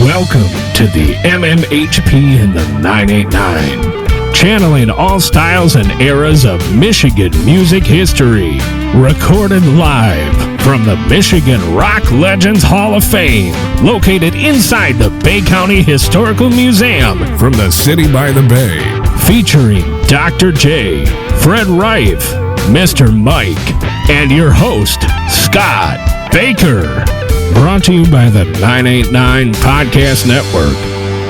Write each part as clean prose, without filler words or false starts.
Welcome to the MMHP in the 989, channeling all styles and eras of Michigan music history. Recorded live from the Michigan Rock Legends Hall of Fame, located inside the Bay County Historical Museum. From the city by the bay. Featuring Dr. J, Fred Reif, Mr. Mike, and your host, Scott Baker. Brought to you by the 989 Podcast Network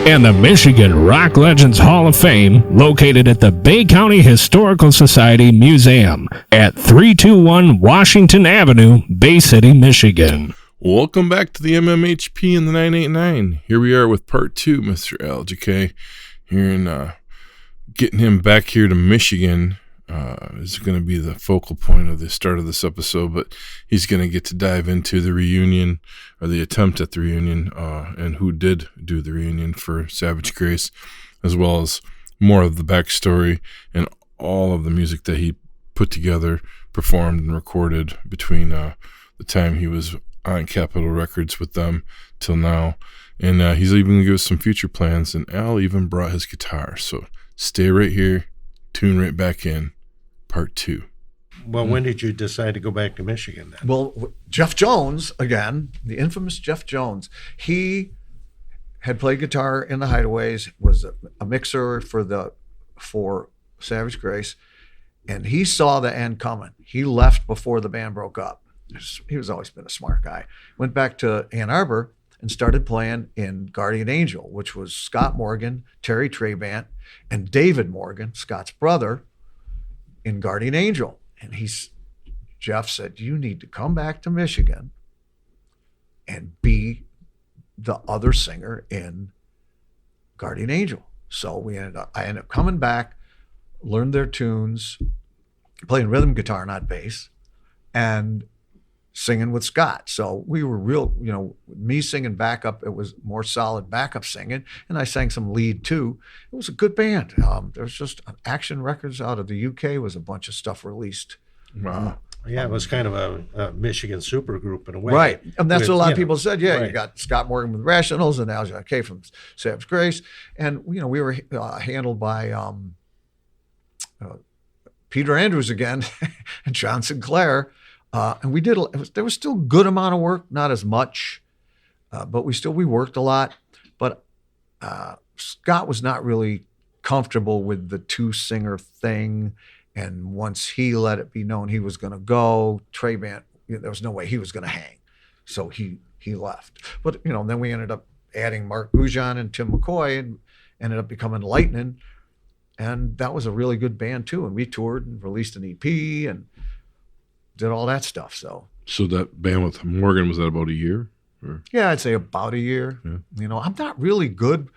and the Michigan Rock Legends Hall of Fame, located at the Bay County Historical Society Museum at 321 Washington Avenue, Bay City, Michigan. Welcome back to the MMHP in the 989. Here we are with part two, Mr. LJK. Here in getting him back here to Michigan is going to be the focal point of the start of this episode, but he's going to get to dive into the reunion, or the attempt at the reunion, and who did do the reunion for Savage Grace, as well as more of the backstory and all of the music that he put together, performed, and recorded between the time he was on Capitol Records with them till now. And he's even going to give us some future plans, and Al even brought his guitar. So stay right here, tune right back in. Part two. Well, when did you decide to go back to Michigan then? Well, Jeff Jones, again, the infamous Jeff Jones, he had played guitar in the Hideaways, was a mixer for Savage Grace, and he saw the end coming. He left before the band broke up. He was always been a smart guy. Went back to Ann Arbor and started playing in Guardian Angel, which was Scott Morgan, Terry Trabant, and David Morgan, Scott's brother, in Guardian Angel. And Jeff said, you need to come back to Michigan and be the other singer in Guardian Angel. So I ended up coming back, learned their tunes, playing rhythm guitar, not bass, and singing with Scott. So we were real, me singing backup, it was more solid backup singing, and I sang some lead too. It was a good band. There was just Action Records out of the UK, was a bunch of stuff released. Wow. Yeah, it was kind of a Michigan supergroup in a way. Right. And that's what a lot of people said. Yeah, right. You got Scott Morgan with Rationals and Al Jacquez from Savage Grace. And, we were handled by Peter Andrews again and John Sinclair. And we there was still a good amount of work, not as much, but we worked a lot. But Scott was not really comfortable with the two-singer thing. And once he let it be known he was going to go, Trabant, there was no way he was going to hang. So he left. But, then we ended up adding Mark Goujon and Tim McCoy and ended up becoming Lightning. And that was a really good band, too. And we toured and released an EP and did all that stuff. So that band with Morgan, was that about a year? Or? Yeah, I'd say about a year. Yeah. I'm not really good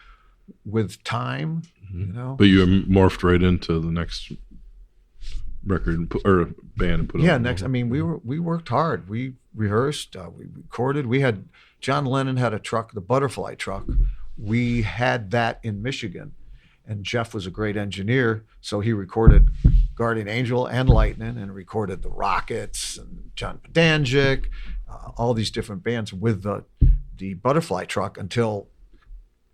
with time, But you morphed right into the next record or band and put it on. Next. I mean, we worked hard. We rehearsed, we recorded. We had John Lennon had a truck, the Butterfly truck. We had that in Michigan, and Jeff was a great engineer, so he recorded Guardian Angel and Lightning, and recorded the Rockets and John Pedangic, all these different bands with the Butterfly truck until,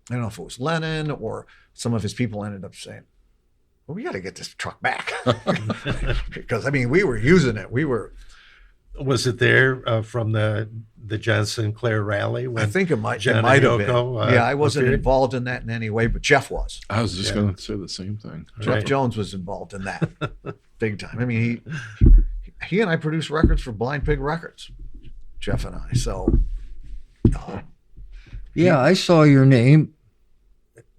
I don't know if it was Lennon or some of his people ended up saying, well, we got to get this truck back. Because, we were using it. Was it there from the John Sinclair rally? I think it might have been. I wasn't involved in that in any way, but Jeff was. I was just going to say the same thing. Jeff Jones was involved in that big time. He and I produced records for Blind Pig Records, Jeff and I. So, I saw your name.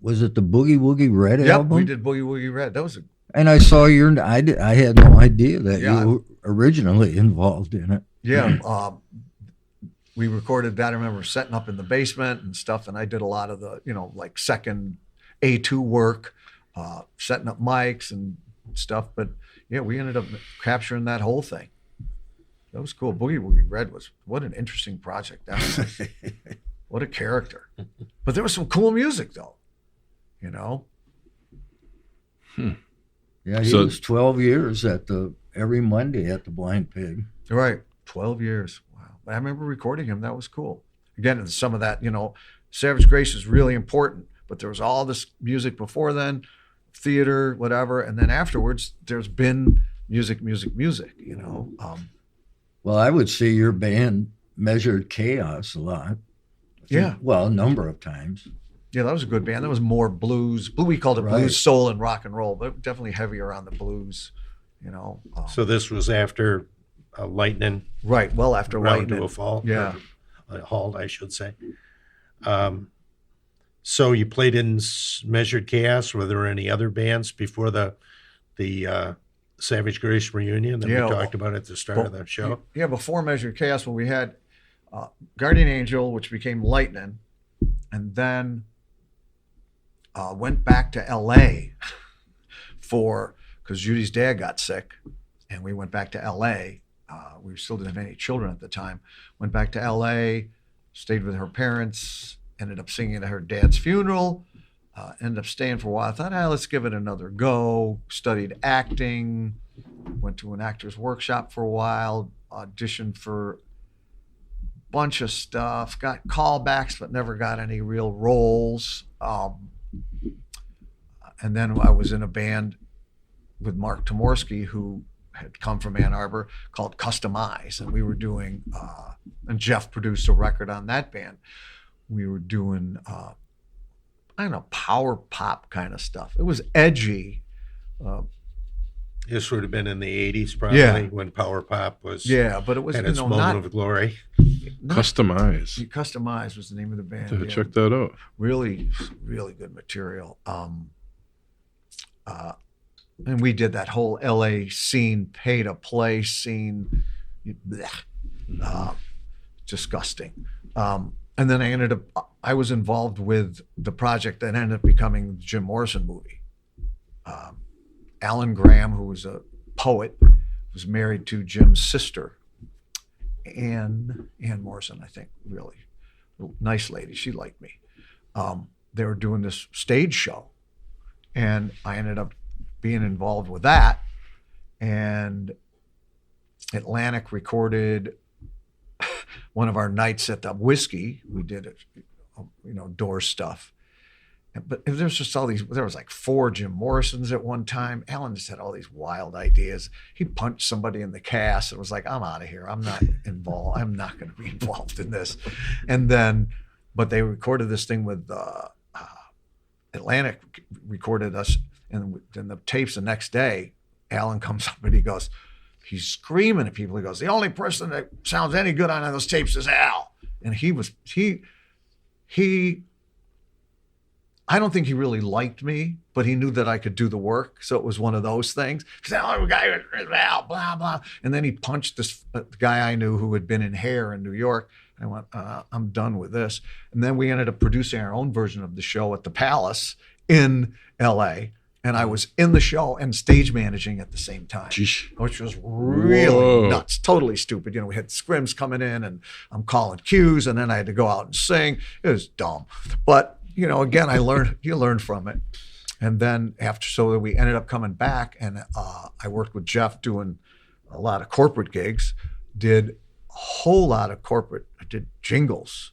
Was it the Boogie Woogie Red album? Yep, we did Boogie Woogie Red. That was and I saw I had no idea that you were originally involved in it. Yeah, we recorded that. I remember setting up in the basement and stuff, and I did a lot of the, like second A2 work, setting up mics and stuff. But yeah, we ended up capturing that whole thing. That was cool. Boogie Woogie Red what an interesting project that was. What a character. But there was some cool music though, Yeah, he was 12 years every Monday at the Blind Pig. Right, 12 years. Wow. I remember recording him. That was cool. Again, some of that, Savage Grace is really important, but there was all this music before then, theater, whatever, and then afterwards there's been music, you know. Well, I would see your band Measured Chaos a lot. Yeah. Well, a number of times. Yeah, that was a good band. That was more blues. We called it blues, soul, and rock and roll, but definitely heavier on the blues, you know. So this was after Lightning. Right, well after Round Lightning. to a Fall. Yeah. A halt, I should say. So you played in Measured Chaos. Were there any other bands before the Savage Grace reunion that we talked about at the start of the show? Yeah, before Measured Chaos, when we had Guardian Angel, which became Lightning, and then went back to L.A. because Judy's dad got sick, and we went back to L.A. We still didn't have any children at the time. Went back to L.A., stayed with her parents, ended up singing at her dad's funeral, ended up staying for a while. I thought, let's give it another go. Studied acting, went to an actor's workshop for a while, auditioned for a bunch of stuff, got callbacks, but never got any real roles. And then I was in a band with Mark Tomorsky, who had come from Ann Arbor, called Customize, and we were doing, and Jeff produced a record on that band. We were doing, I don't know, power pop kind of stuff. It was edgy. This would have been in the 80s, probably, when power pop was but it was at its moment of glory. Customize. Customize was the name of the band. Yeah, check that out. Really, really good material. And we did that whole LA scene, pay to play scene. Disgusting. And then I was involved with the project that ended up becoming the Jim Morrison movie. Alan Graham, who was a poet, was married to Jim's sister, Ann Morrison, I think, really. Nice lady. She liked me. They were doing this stage show, and I ended up being involved with that. And Atlantic recorded one of our nights at the Whiskey. We did it, Doors stuff. But there's just there was like 4 Jim Morrisons at one time. Alan just had all these wild ideas. He punched somebody in the cast and was like, I'm out of here. I'm not involved. I'm not going to be involved in this. And then, but they recorded this thing with Atlantic recorded us, and then the tapes the next day, Alan comes up and he's screaming at people. He goes, the only person that sounds any good on those tapes is Al. And I don't think he really liked me, but he knew that I could do the work. So it was one of those things. He said, oh, guy is Al, blah, blah. And then he punched this guy I knew who had been in Hair in New York. I went, I'm done with this. And then we ended up producing our own version of the show at the Palace in LA. And I was in the show and stage managing at the same time, which was really nuts, totally stupid. We had scrims coming in and I'm calling cues, and then I had to go out and sing. It was dumb. But, again, you learned from it. And then so we ended up coming back, and I worked with Jeff doing a lot of corporate gigs, did a whole lot of corporate, I did jingles.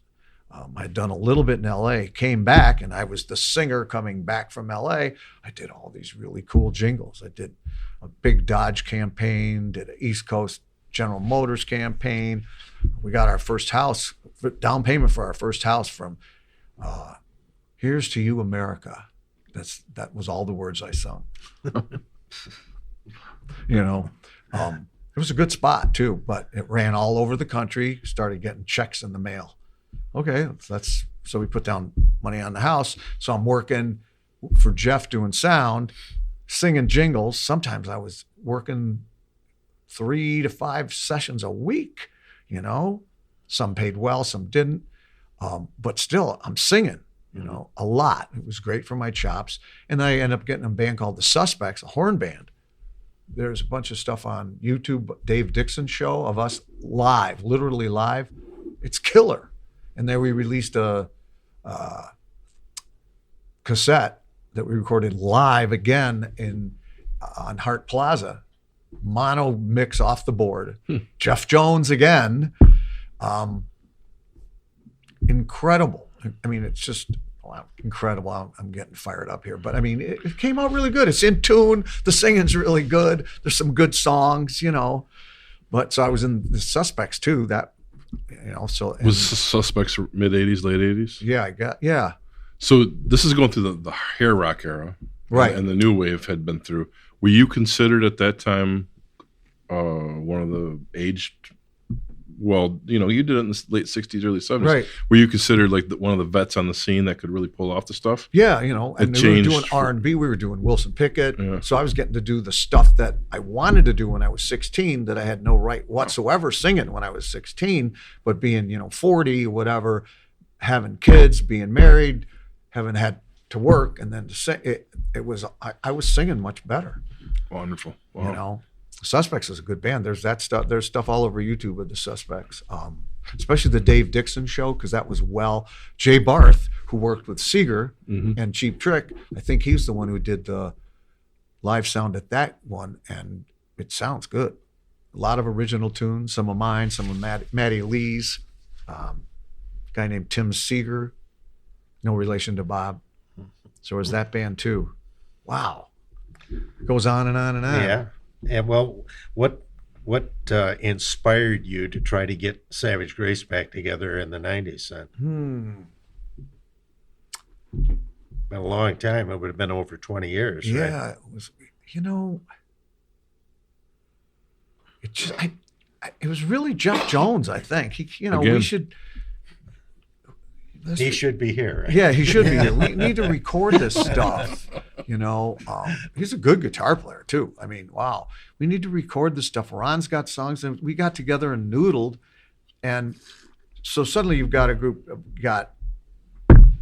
I'd done a little bit in LA, came back, and I was the singer coming back from LA. I did all these really cool jingles. I did a big Dodge campaign, did an East Coast General Motors campaign. We got our first house, down payment for our first house from Here's to You, America. That was all the words I sung. It was a good spot too, but it ran all over the country, started getting checks in the mail. Okay, so we put down money on the house. So I'm working for Jeff doing sound, singing jingles. Sometimes I was working 3 to 5 sessions a week, Some paid well, some didn't. But still, I'm singing, a lot. It was great for my chops. And I ended up getting a band called The Suspects, a horn band. There's a bunch of stuff on YouTube, Dave Dixon's show of us live, literally live. It's killer. And then we released a cassette that we recorded live again on Hart Plaza, mono mix off the board. Jeff Jones again. Incredible. I mean, it's just incredible. I'm getting fired up here, but I mean, it came out really good. It's in tune. The singing's really good. There's some good songs, you know. But so I was in the Suspects too. That, you know, so Was Suspects mid '80s, late '80s? Yeah. So this is going through the hair rock era, Right? And the new wave had been through. Were you considered at that time one of the aged? Well, you know, you did it in the late '60s, early '70s. Right. Were you considered like one of the vets on the scene that could really pull off the stuff? Yeah, you know, and we were doing R&B. We were doing Wilson Pickett. Yeah. So I was getting to do the stuff that I wanted to do when I was 16 that I had no right whatsoever singing when I was 16. But being, you know, 40 or whatever, having kids, being married, having had to work, and then to sing, I was singing much better. Wonderful. Wow. You know, Suspects is a good band. There's that stuff. There's stuff all over YouTube with the Suspects, especially the Dave Dixon show, because that was Jay Barth, who worked with Seeger and Cheap Trick. I think he's the one who did the live sound at that one, and it sounds good. A lot of original tunes, some of mine, some of Matty Lee's. A guy named Tim Seeger, no relation to Bob. So is that band too. Wow. Goes on and on and on. Yeah. And well, what inspired you to try to get Savage Grace back together in the 90s then? Been a long time. It would have been over 20 years, right? Yeah, it was, you know, it was really Jeff Jones, I think. We should. He should be here. Right? Yeah, he should be here. We need to record this stuff. You know, he's a good guitar player too. I mean, wow. We need to record this stuff. Ron's got songs, and we got together and noodled, and so suddenly you've got a group. Got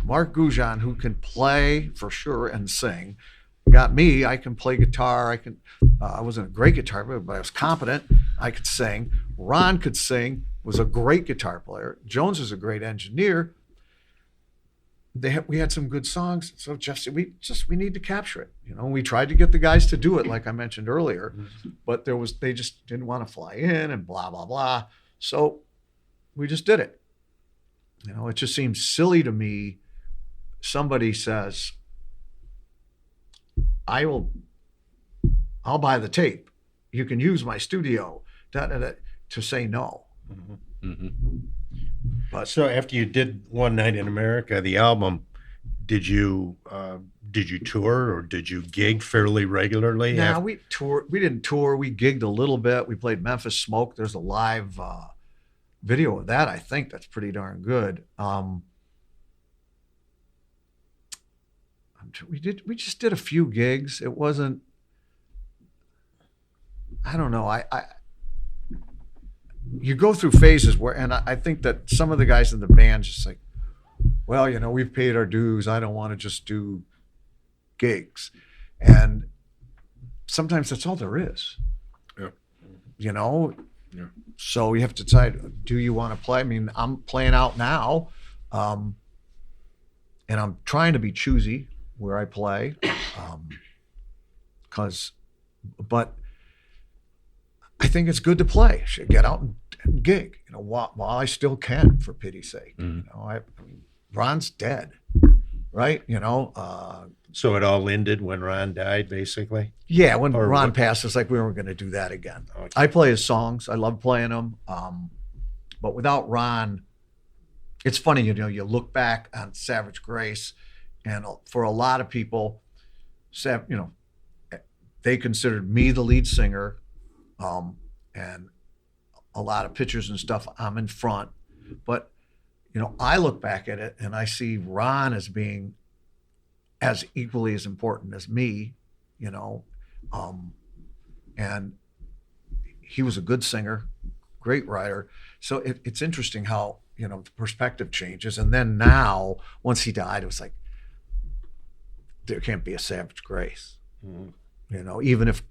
Mark Goujon, who can play for sure and sing. Got me. I can play guitar. I wasn't a great guitar player, but I was competent. I could sing. Ron could sing. Was a great guitar player. Jones is a great engineer. We had some good songs, so Jeff said we need to capture it. You know, we tried to get the guys to do it, like I mentioned earlier, but they just didn't want to fly in and blah blah blah. So we just did it. You know, it just seems silly to me. Somebody says, I'll buy the tape. You can use my studio. To say no. But so after you did One Night in America, the album, did you tour or did you gig fairly regularly? No, we toured. We didn't tour. We gigged a little bit. We played Memphis Smoke. There's a live video of that. I think that's pretty darn good. We just did a few gigs. It wasn't. I don't know. You go through phases where, and I think that some of the guys in the band just like, well, you know, we've paid our dues. I don't want to just do gigs. And sometimes that's all there is. Yeah. You know? Yeah. So you have to decide, do you want to play? I mean, I'm playing out now. And I'm trying to be choosy where I play. But I think it's good to play. I should get out and gig, you know, while I still can, for pity's sake. You know, I mean, Ron's dead, right? You know. So it all ended when Ron died, basically? Yeah, when Ron passed, it's like we weren't going to do that again. Okay. I play his songs. I love playing them. But without Ron, it's funny, you know, you look back on Savage Grace, and for a lot of people, you know, they considered me the lead singer. And a lot of pictures and stuff, I'm in front, but you know, I look back at it and I see Ron as being as equally as important as me, you know, and he was a good singer, great writer. So it's interesting how, you know, the perspective changes. And then now, once he died, it was like, there can't be a Savage Grace, you know, even if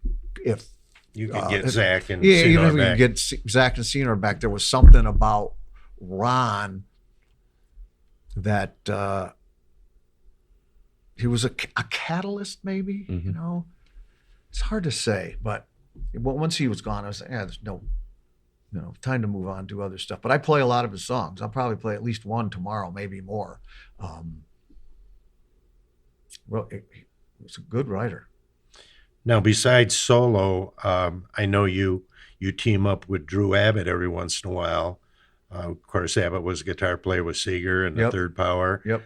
you could get Zach and even Senor if we back. could get Zach and Senor back, there was something about Ron that he was a catalyst, maybe. You know, it's hard to say, but once he was gone, I was like, yeah, there's time to move on, do other stuff. But I play a lot of his songs. I'll probably play at least one tomorrow, maybe more. He's a good writer. Now, besides solo, I know you team up with Drew Abbott every once in a while. Of course, Abbott was a guitar player with Seeger and the Third Power. Yep.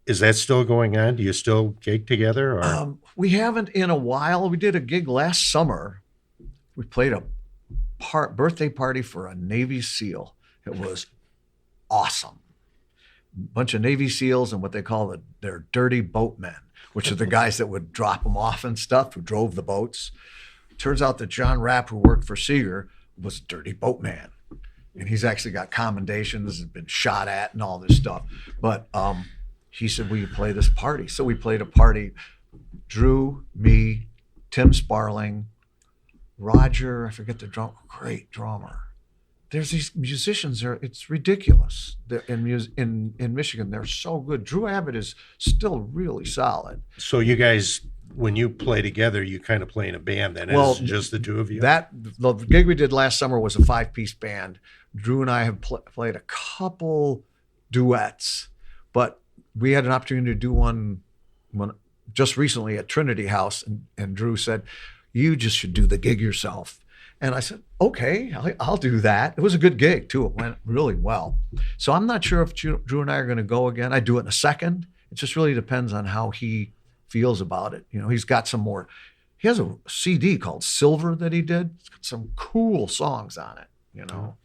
Is that still going on? Do you still gig together? Or? We haven't in a while. We did a gig last summer. We played a birthday party for a Navy SEAL. It was awesome. Bunch of Navy SEALs and what they call their dirty boatmen, which are the guys that would drop them off and stuff, who drove the boats. Turns out that John Rapp, who worked for Seeger, was a dirty boatman. And he's actually got commendations and been shot at and all this stuff. But he said, will you play this party? So we played a party. Drew, me, Tim Sparling, Roger, I forget the great drummer. There's these musicians there. It's ridiculous. In Michigan, they're so good. Drew Abbott is still really solid. So you guys, when you play together, you kind of play in a band then? Well, it's just the two of you? The gig we did last summer was a 5-piece band. Drew and I have played a couple duets, but we had an opportunity to do one just recently at Trinity House, and Drew said, you just should do the gig yourself. And I said, okay, I'll do that. It was a good gig, too. It went really well. So I'm not sure if Drew and I are going to go again. I'd do it in a second. It just really depends on how he feels about it. He's got some more. He has a CD called Silver that he did. It's got some cool songs on it,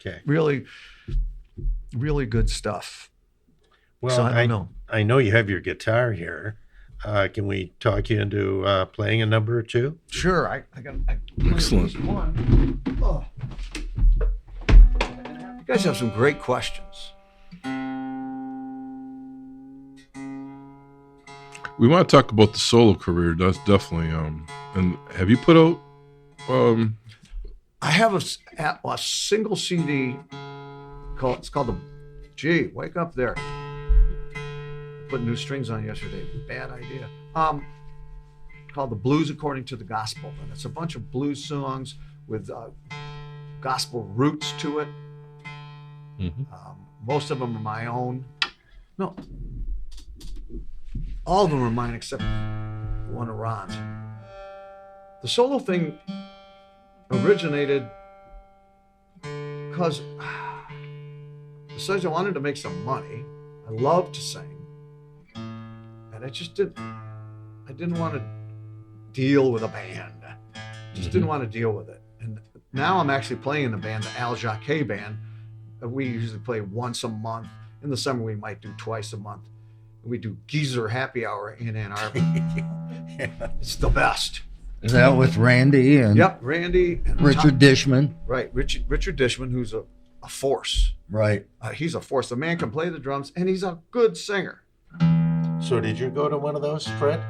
Okay. Really, really good stuff. Well, so I don't know. I know you have your guitar here. Can we talk you into playing a number or two? Sure. I got Excellent. One. Oh. You guys have some great questions. We want to talk about the solo career. That's definitely. And have you put out? I have a single CD it's called the. Gee, wake up there. Put new strings on yesterday. Bad idea. Called The Blues According to the Gospel, and it's a bunch of blues songs with gospel roots to it. Mm-hmm. Most of them are my own. No, all of them are mine except one of Ron's. The solo thing originated because besides I wanted to make some money, I love to sing. I didn't want to deal with a band. Didn't want to deal with it. And now I'm actually playing in the band, the Jacquez Band. We usually play once a month. In the summer, we might do twice a month. We do Geezer Happy Hour in Ann Arbor. It's the best. Is that with Randy and Yep, Randy and Richard Dishman? Right, Richard Dishman, who's a force. Right. He's a force. The man can play the drums, and he's a good singer. So did you go to one of those, Fred?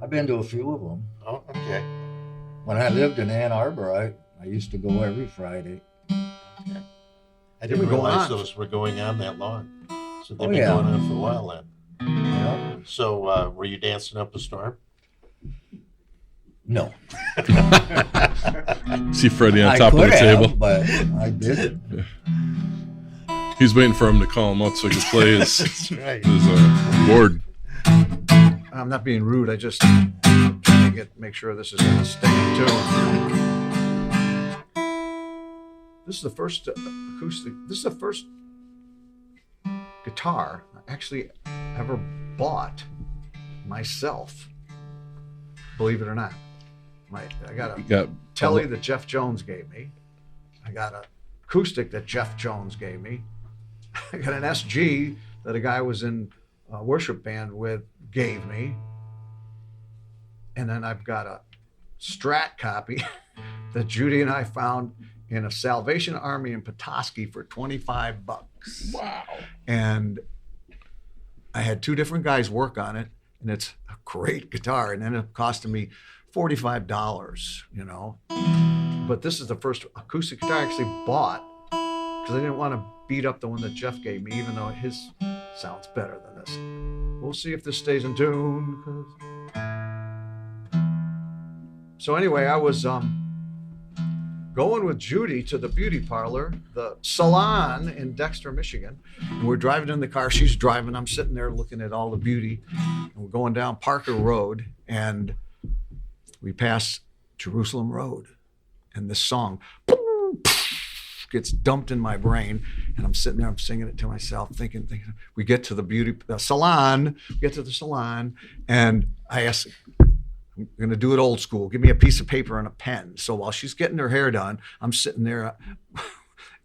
I've been to a few of them. Oh, okay. When I lived in Ann Arbor, I used to go every Friday. Okay. I didn't realize those were going on that long. So they've been going on for a while then. Yeah. So were you dancing up a storm? No. See Freddie on top of the table. But I didn't. He's waiting for him to call him out so he can play his, That's right. his board. I'm not being rude. I just trying to make sure this is going to stay in tune. This is the first acoustic. This is the first guitar I actually ever bought myself. Believe it or not, I got a telly that Jeff Jones gave me. I got an acoustic that Jeff Jones gave me. I got an SG that a guy was in a worship band with gave me. And then I've got a Strat copy that Judy and I found in a Salvation Army in Petoskey for $25. Wow. And I had two different guys work on it, and it's a great guitar. And it ended up costing me $45, But this is the first acoustic guitar I actually bought because I didn't want to beat up the one that Jeff gave me, even though his sounds better than this. We'll see if this stays in tune. So anyway, I was going with Judy to the beauty parlor, the salon in Dexter, Michigan. And we're driving in the car. She's driving. I'm sitting there looking at all the beauty. And we're going down Parker Road, and we pass Jerusalem Road. And this song gets dumped in my brain. And I'm sitting there, I'm singing it to myself, thinking. We get to the salon, and I ask, I'm going to do it old school. Give me a piece of paper and a pen. So while she's getting her hair done, I'm sitting there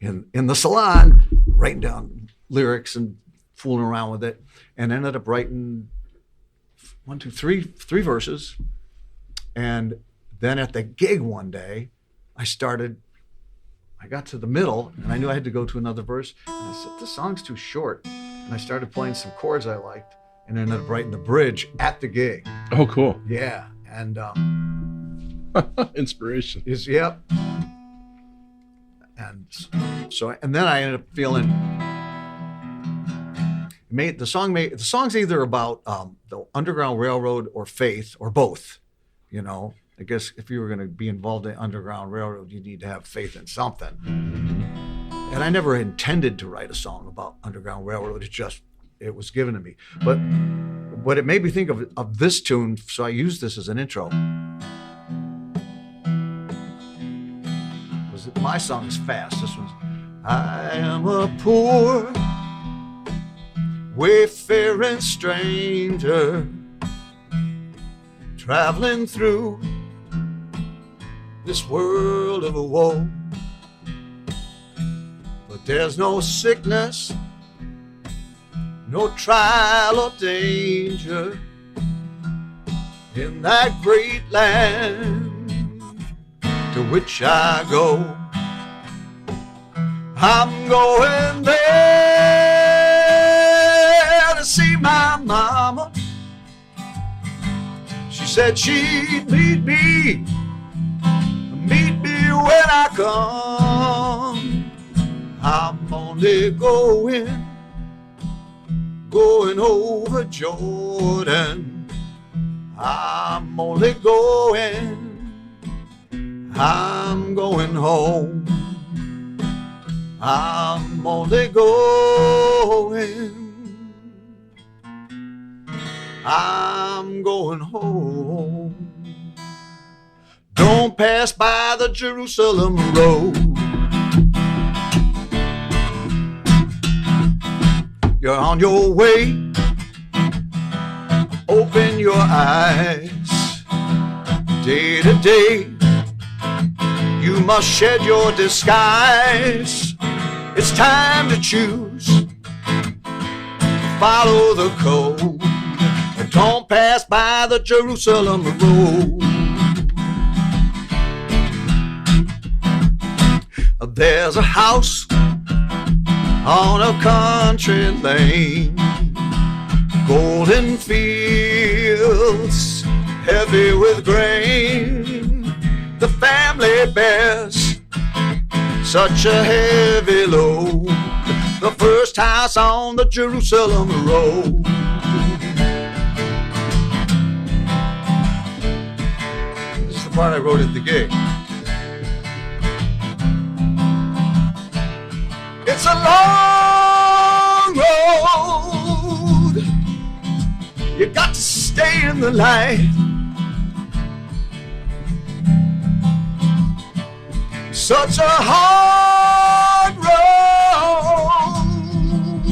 in the salon writing down lyrics and fooling around with it, and ended up writing three verses. And then at the gig one day, I got to the middle, and I knew I had to go to another verse. And I said, this song's too short. And I started playing some chords I liked, and ended up writing the bridge at the gig. Oh, cool. Yeah. And inspiration. Yep. And so, and then I ended up feeling the song's either about the Underground Railroad or faith, or both. You know, I guess if you were going to be involved in Underground Railroad, you need to have faith in something. And I never intended to write a song about Underground Railroad. It was given to me. But what it made me think of this tune, so I used this as an intro. My song is fast. This one's, I am a poor, wayfaring stranger, traveling through this world of woe. But there's no sickness, no trial or danger in that great land to which I go. I'm going there to see my mama. She said she'd meet me when I come. I'm only going over Jordan. I'm only I'm going home. I'm only I'm going home. Don't pass by the Jerusalem road. You're on your way. Open your eyes. Day to day, you must shed your disguise. It's time to choose. Follow the code. Don't pass by the Jerusalem road. There's a house on a country lane, golden fields heavy with grain. The family bears such a heavy load. The first house on the Jerusalem road. This is the part I wrote at the gig. It's a long road. You got to stay in the light. Such a hard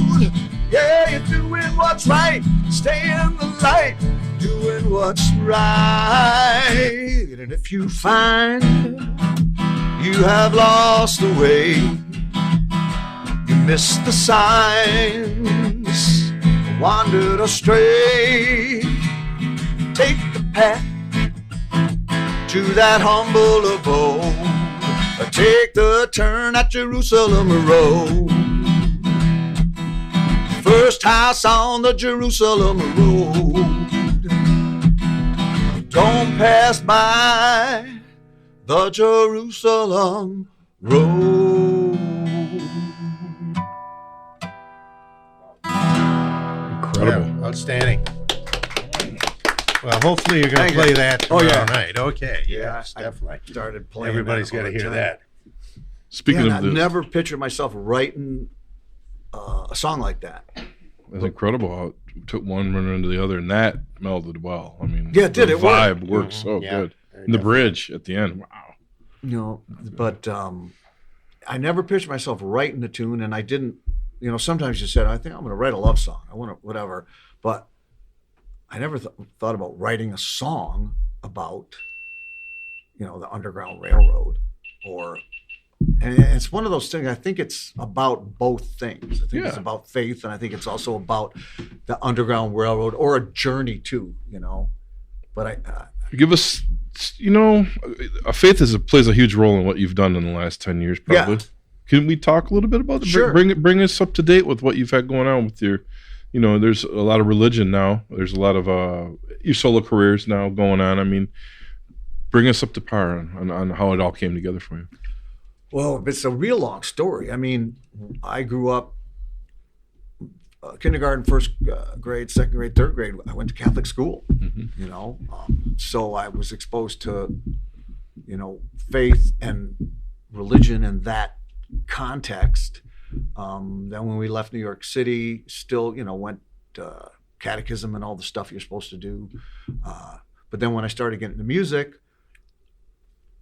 road. Yeah, you're doing what's right. Stay in the light. Doing what's right. And if you find you have lost the way, you missed the signs, wandered astray, take the path to that humble abode. Take the turn at Jerusalem road. First house on the Jerusalem road. Don't pass by the Jerusalem road. Incredible. Yeah, outstanding. Well, hopefully you're going to play that tomorrow night. Okay. Yes, definitely. Started playing. Everybody's got to hear that. Speaking of I this, never pictured myself writing a song like that. it's incredible how it took one running into the other, and that melded well. I mean, Yeah, it did. The It vibe worked. works so Yeah, good. And the bridge at the end, wow. You know, but I never pictured myself writing a tune, and I didn't. You know, sometimes you said, I think I'm going to write a love song. I want to whatever, but I never thought about writing a song about, you know, the Underground Railroad, and it's one of those things. I think it's about both things. I think it's about faith, and I think it's also about the Underground Railroad or a journey too. You know, but Give us, you know, faith plays a huge role in what you've done in the last 10 years, probably. Yeah. Can we talk a little bit about it? Sure. Bring us up to date with what you've had going on with your, you know, there's a lot of religion now. There's a lot of your solo careers now going on. I mean, bring us up to par on how it all came together for you. Well, it's a real long story. I mean, I grew up kindergarten, first grade, second grade, third grade. I went to Catholic school, you know, so I was exposed to, you know, faith and religion in that context. Then when we left New York City, still, you know, went catechism and all the stuff you're supposed to do. But then when I started getting into music,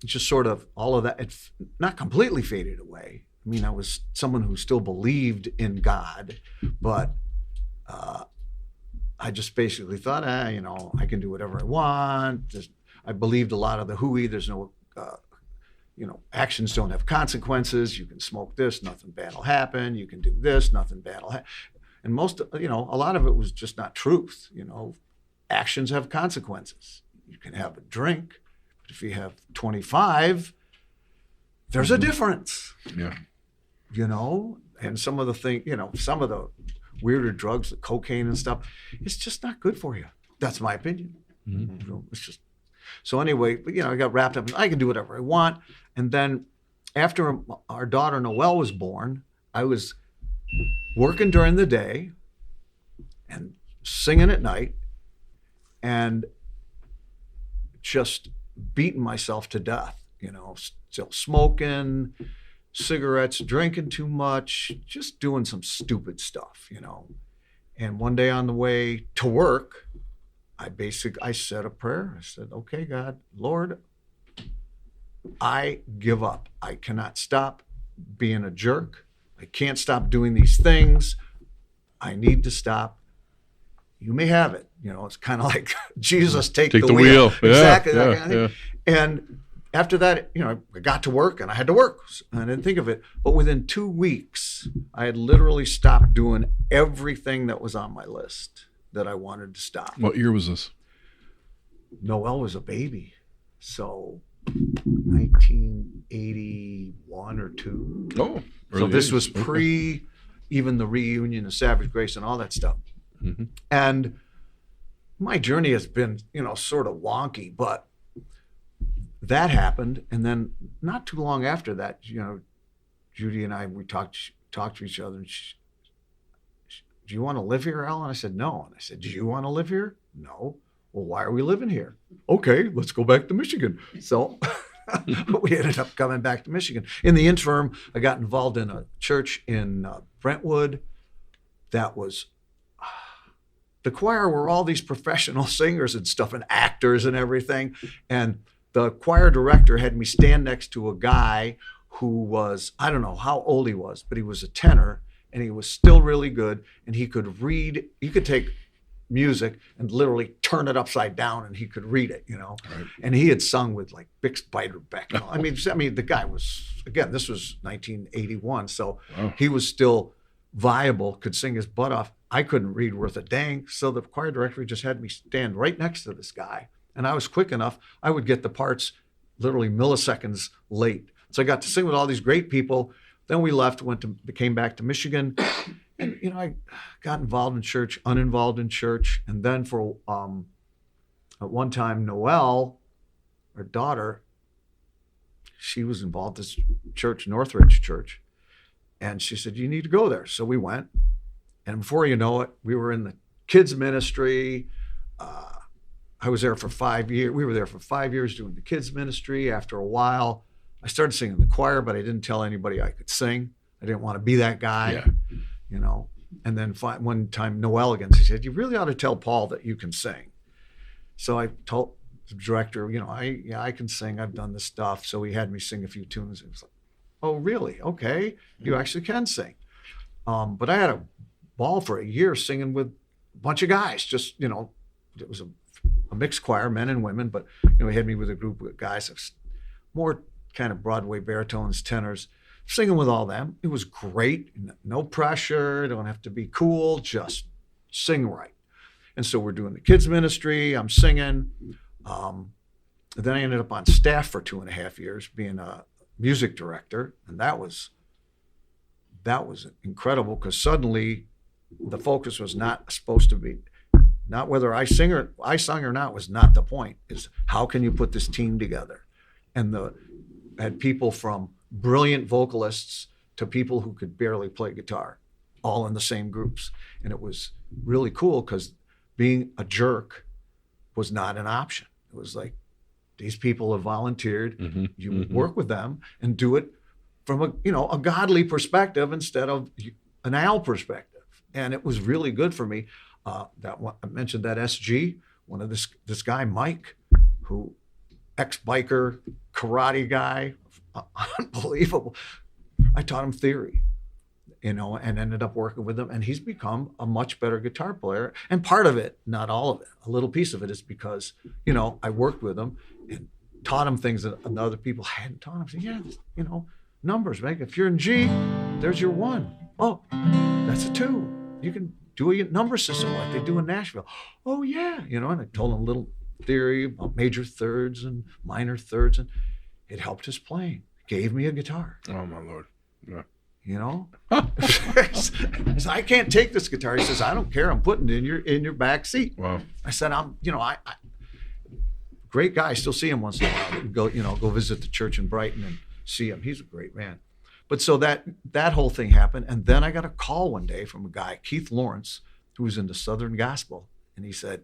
just sort of all of that, it not completely faded away. I mean, I was someone who still believed in God, but I just basically thought, you know, I can do whatever I want. I believed a lot of the hooey. There's no, you know, actions don't have consequences. You can smoke this, nothing bad will happen. You can do this, nothing bad will happen. And most, you know, a lot of it was just not truth. You know, actions have consequences. You can have a drink, but if you have 25, there's a difference. Yeah. You know, and some of the thing, you know, some of the weirder drugs, the cocaine and stuff, it's just not good for you. That's my opinion. You know, it's just, so anyway, you know, I got wrapped up in, I can do whatever I want. And then after our daughter Noelle was born, I was working during the day and singing at night and just beating myself to death, you know, still smoking, cigarettes, drinking too much, just doing some stupid stuff, you know. And one day on the way to work, I said a prayer. I said, okay, God, Lord, I give up. I cannot stop being a jerk. I can't stop doing these things. I need to stop. You may have it. You know, it's kind of like Jesus, take the wheel. Yeah, exactly. yeah. And after that, you know, I got to work and I had to work. I didn't think of it. But within 2 weeks, I had literally stopped doing everything that was on my list that I wanted to stop. What year was this? Noelle was a baby. So 1981 or 2. Oh. So this was pre even the reunion of Savage Grace and all that stuff. And my journey has been, you know, sort of wonky, but that happened. And then not too long after that, you know, Judy and I, we talked to each other and do you want to live here, Al? And I said, no. And I said, do you want to live here? No. Well, why are we living here? Okay, let's go back to Michigan. So we ended up coming back to Michigan. In the interim, I got involved in a church in Brentwood that was, the choir were all these professional singers and stuff and actors and everything. And the choir director had me stand next to a guy who was, I don't know how old he was, but he was a tenor and he was still really good. And he could read, he could take music and literally turn it upside down and he could read it, you know. Right. And he had sung with like Bix Beiderbecke. I mean, the guy was, again, this was 1981. So he was still viable, could sing his butt off. I couldn't read worth a dang. So the choir director just had me stand right next to this guy. And I was quick enough, I would get the parts literally milliseconds late. So I got to sing with all these great people. Then we left, came back to Michigan. And, you know, I got involved in church, uninvolved in church. And then for, at one time, Noelle, our daughter, she was involved in this church, Northridge Church. And she said, you need to go there. So we went. And before you know it, we were in the kids ministry. I was there for 5 years. We were there for 5 years doing the kids ministry. After a while, I started singing in the choir, but I didn't tell anybody I could sing. I didn't want to be that guy, you know. And then one time, Noel again, he said, "You really ought to tell Paul that you can sing." So I told the director, you know, I can sing. I've done this stuff. So he had me sing a few tunes. It was like, "Oh, really? Okay, you actually can sing." But I had a ball for a year singing with a bunch of guys. Just, you know, it was a mixed choir, men and women. But, you know, he had me with a group of guys, more kind of Broadway baritones, tenors, singing with all them. It was great. No pressure. Don't have to be cool. Just sing right. And so we're doing the kids ministry. I'm singing. Then I ended up on staff for 2.5 years, being a music director, and that was incredible because suddenly the focus was not supposed to be, not whether I sung or not was not the point. Is how can you put this team together, and had people from brilliant vocalists to people who could barely play guitar, all in the same groups, and it was really cool because being a jerk was not an option. It was like, these people have volunteered. You work with them and do it from a godly perspective instead of an Al perspective. And it was really good for me. I mentioned that SG, one of this guy, Mike, who ex-biker, karate guy, unbelievable. I taught him theory, and ended up working with him, and he's become a much better guitar player. And part of it, not all of it, a little piece of it is because, I worked with him and taught him things that other people hadn't taught him. So, numbers, right? If you're in G, there's your 1. Oh, that's a 2. You can do a number system like they do in Nashville. Oh yeah, and I told him a little theory about major thirds and minor thirds, and it helped his playing. Gave me a guitar. Oh my Lord. Yeah. So I can't take this guitar. He says, "I don't care. I'm putting it in your back seat." Wow. I said, I great guy. I still see him once in a while. Go visit the church in Brighton and see him. He's a great man. But so that whole thing happened, and then I got a call one day from a guy, Keith Lawrence, who was into Southern gospel, and he said,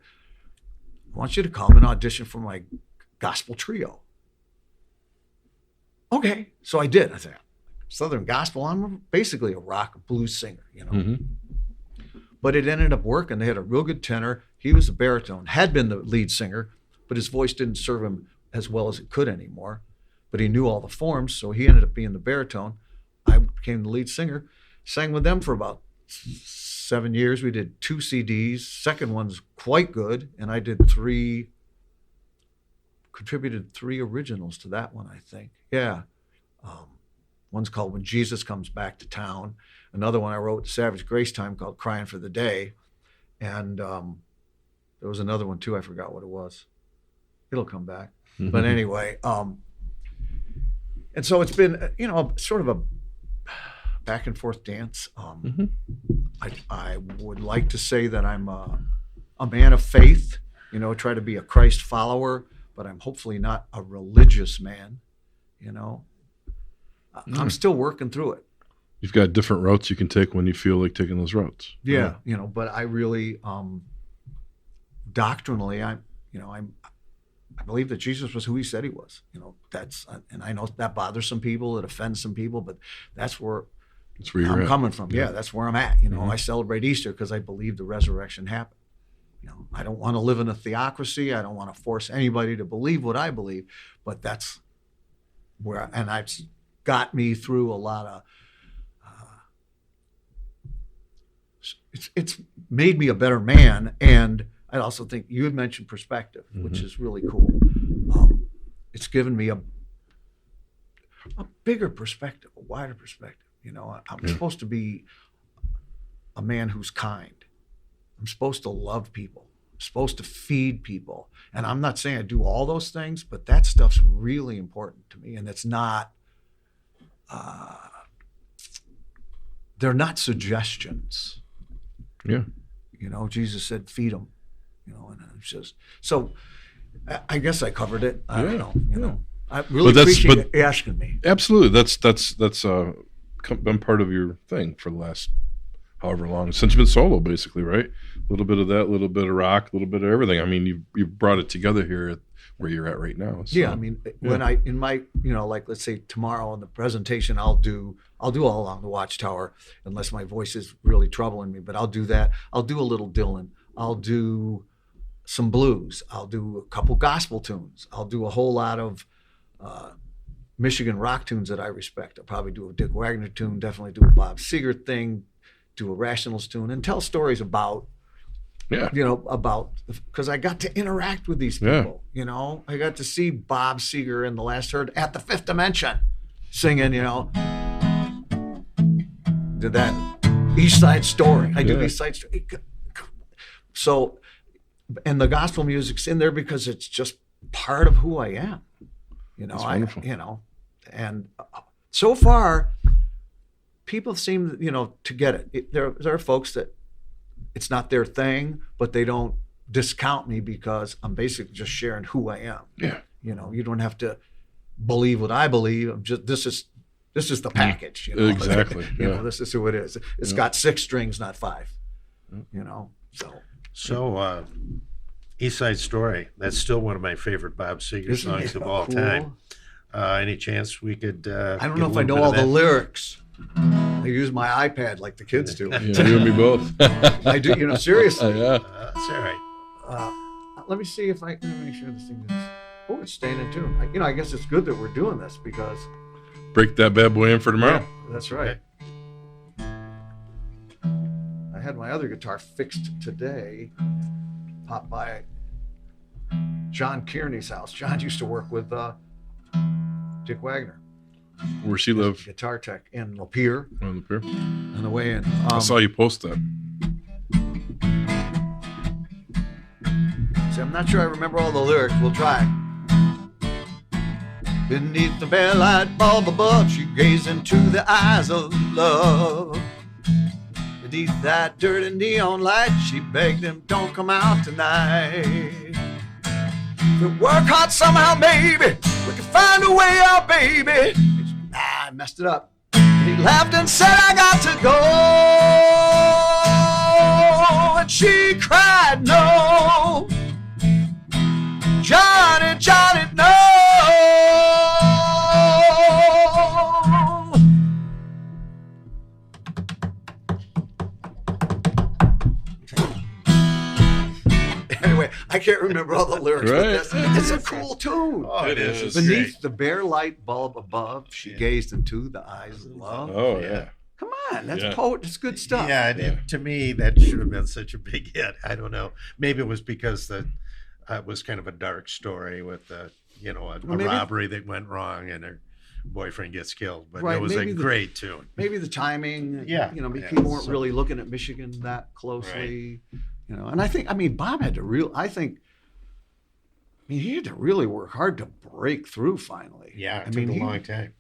"I want you to come and audition for my gospel trio." Okay, so I did. I said, Southern gospel, I'm basically a rock blues singer, But it ended up working. They had a real good tenor. He was a baritone, had been the lead singer, but his voice didn't serve him as well as it could anymore. But he knew all the forms, so he ended up being the baritone. I became the lead singer, sang with them for about 7 years. We did 2 CDs. Second one's quite good, and I contributed 3 originals to that one, I think. Yeah. One's called When Jesus Comes Back to Town. Another one I wrote at Savage Grace time called Crying for the Day. And there was another one too. I forgot what it was. It'll come back. But anyway, and so it's been, sort of a back and forth dance. I would like to say that I'm a man of faith, try to be a Christ follower, but I'm hopefully not a religious man, I'm still working through it. You've got different routes you can take when you feel like taking those routes. Yeah, but I really, doctrinally, I believe that Jesus was who he said he was. And I know that bothers some people, it offends some people, but that's where I'm coming from. Yeah, that's where I'm at. I celebrate Easter because I believe the resurrection happened. I don't want to live in a theocracy. I don't want to force anybody to believe what I believe, but that's where, and I've got me through a lot of, it's made me a better man. And I also think you had mentioned perspective, which is really cool. It's given me a bigger perspective, a wider perspective. I'm supposed to be a man who's kind. I'm supposed to love people. I'm supposed to feed people. And I'm not saying I do all those things, but that stuff's really important to me. And it's not, they're not suggestions. Yeah. Jesus said, feed them, and it's just, so I guess I covered it. I don't know, I really appreciate you asking me. Absolutely. That's been part of your thing for the last however long. Since you've been solo, basically, right? A little bit of that, a little bit of rock, a little bit of everything. I mean, you've brought it together here where you're at right now. So, yeah, I mean, when in my, like let's say tomorrow in the presentation, I'll do All Along the Watchtower, unless my voice is really troubling me. But I'll do that. I'll do a little Dylan. I'll do some blues. I'll do a couple gospel tunes. I'll do a whole lot of Michigan rock tunes that I respect. I'll probably do a Dick Wagner tune, definitely do a Bob Seger thing, do a Rationals tune, and tell stories about, because I got to interact with these people. I got to see Bob Seger in The Last Herd at the Fifth Dimension singing, did that East Side Story. I do East Side Story. So, and the gospel music's in there because it's just part of who I am. And so far, people seem, to get it. There are folks that it's not their thing, but they don't discount me because I'm basically just sharing who I am. Yeah. You don't have to believe what I believe. I'm just this is the package. Exactly. This is who it is. It's got 6 strings, not 5. So East Side Story. That's still one of my favorite Bob Seger songs of all time. Any chance we could? I don't know if I know all the lyrics. I use my iPad like the kids do. Yeah, you and me both. I do, seriously. That's all right. Let me see if I can make sure this thing is. Oh, it's staying in tune. I guess it's good that we're doing this because. Break that bad boy in for tomorrow. Yeah, that's right. I had my other guitar fixed today. Popped by John Kearney's house. John used to work with Dick Wagner. Where's she live? Guitar tech in Lapeer. On Lapeer. On the way in. I saw you post that. See, I'm not sure I remember all the lyrics. We'll try. Beneath the bare light bulb above, she gazed into the eyes of love. Beneath that dirty neon light, she begged him, don't come out tonight. We work hard somehow, maybe we can find a way out, baby. I messed it up. And he laughed and said, I got to go. And she cried, no. Johnny, Johnny, no. Anyway, I can't remember all the lyrics, but it's a cool tune. Oh, it is. Beneath the bare light bulb above, she gazed into the eyes of love. Oh, yeah. Come on, that's poet. It's good stuff. Yeah, to me, that should have been such a big hit. I don't know. Maybe it was because it was kind of a dark story with a robbery that went wrong and her boyfriend gets killed. But it was a great tune. Maybe the timing. People weren't really looking at Michigan that closely. Right. And I think, Bob had to he had to really work hard to break through finally. Yeah, it took a long time.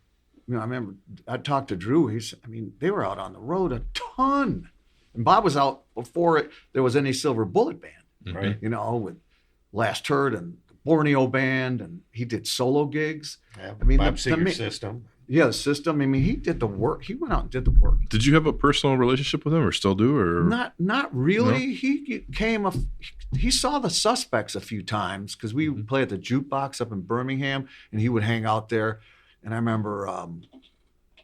I remember I talked to Drew. They were out on the road a ton. And Bob was out before there was any Silver Bullet Band, right? With Last Herd and the Borneo Band, and he did solo gigs. Yeah, Bob Seger System. Yeah, the System. He did the work. He went out and did the work. Did you have a personal relationship with him, or still do, or not really? No? He came. He saw the Suspects a few times because we would play at the Jukebox up in Birmingham, and he would hang out there. And I remember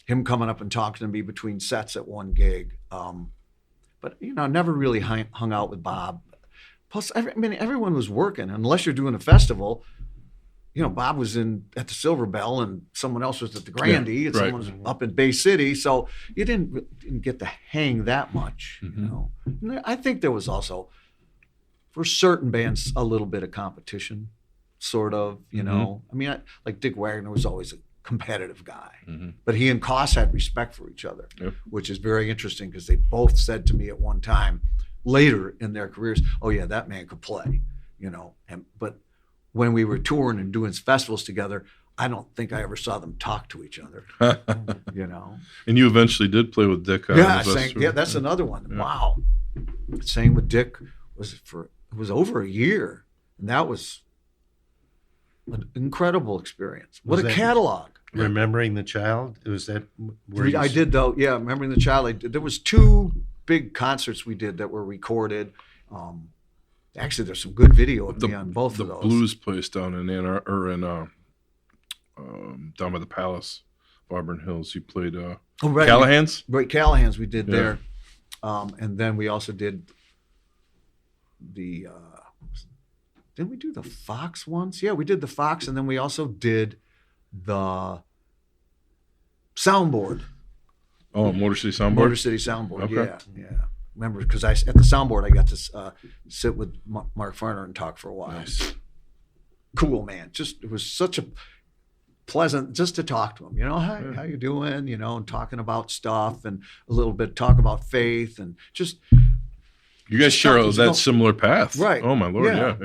him coming up and talking to me between sets at one gig. But never really hung out with Bob. Plus, everyone was working. Unless you're doing a festival. Bob was at the Silver Bell and someone else was at the Grandee and someone was up in Bay City. So you didn't get to hang that much, And I think there was also, for certain bands, a little bit of competition, sort of, like Dick Wagner was always a competitive guy. But he and Koss had respect for each other, which is very interesting because they both said to me at one time later in their careers, oh yeah, that man could play, but when we were touring and doing festivals together, I don't think I ever saw them talk to each other. And you eventually did play with Dick. That's another one. Yeah. Wow. Sang with Dick was over a year, and that was an incredible experience. What a catalog. Remembering the Child? Was that where I did though? Yeah, Remembering the Child. There was 2 big concerts we did that were recorded. Actually, there's some good video of me on both of those. The blues place down in down by the Palace, Auburn Hills. You played Callahan's? Right, Callahan's we did there. And then we also did the didn't we do the Fox once? Yeah, we did the Fox, and then we also did the Soundboard. Oh, Motor City Soundboard? Motor City Soundboard, Okay. yeah. Remember, because at the Soundboard, I got to sit with Mark Farner and talk for a while. Nice. Cool, man. It was such a pleasant just to talk to him. How you doing? And talking about stuff and a little bit talk about faith and just. You guys share that similar path, right? Oh my Lord, yeah.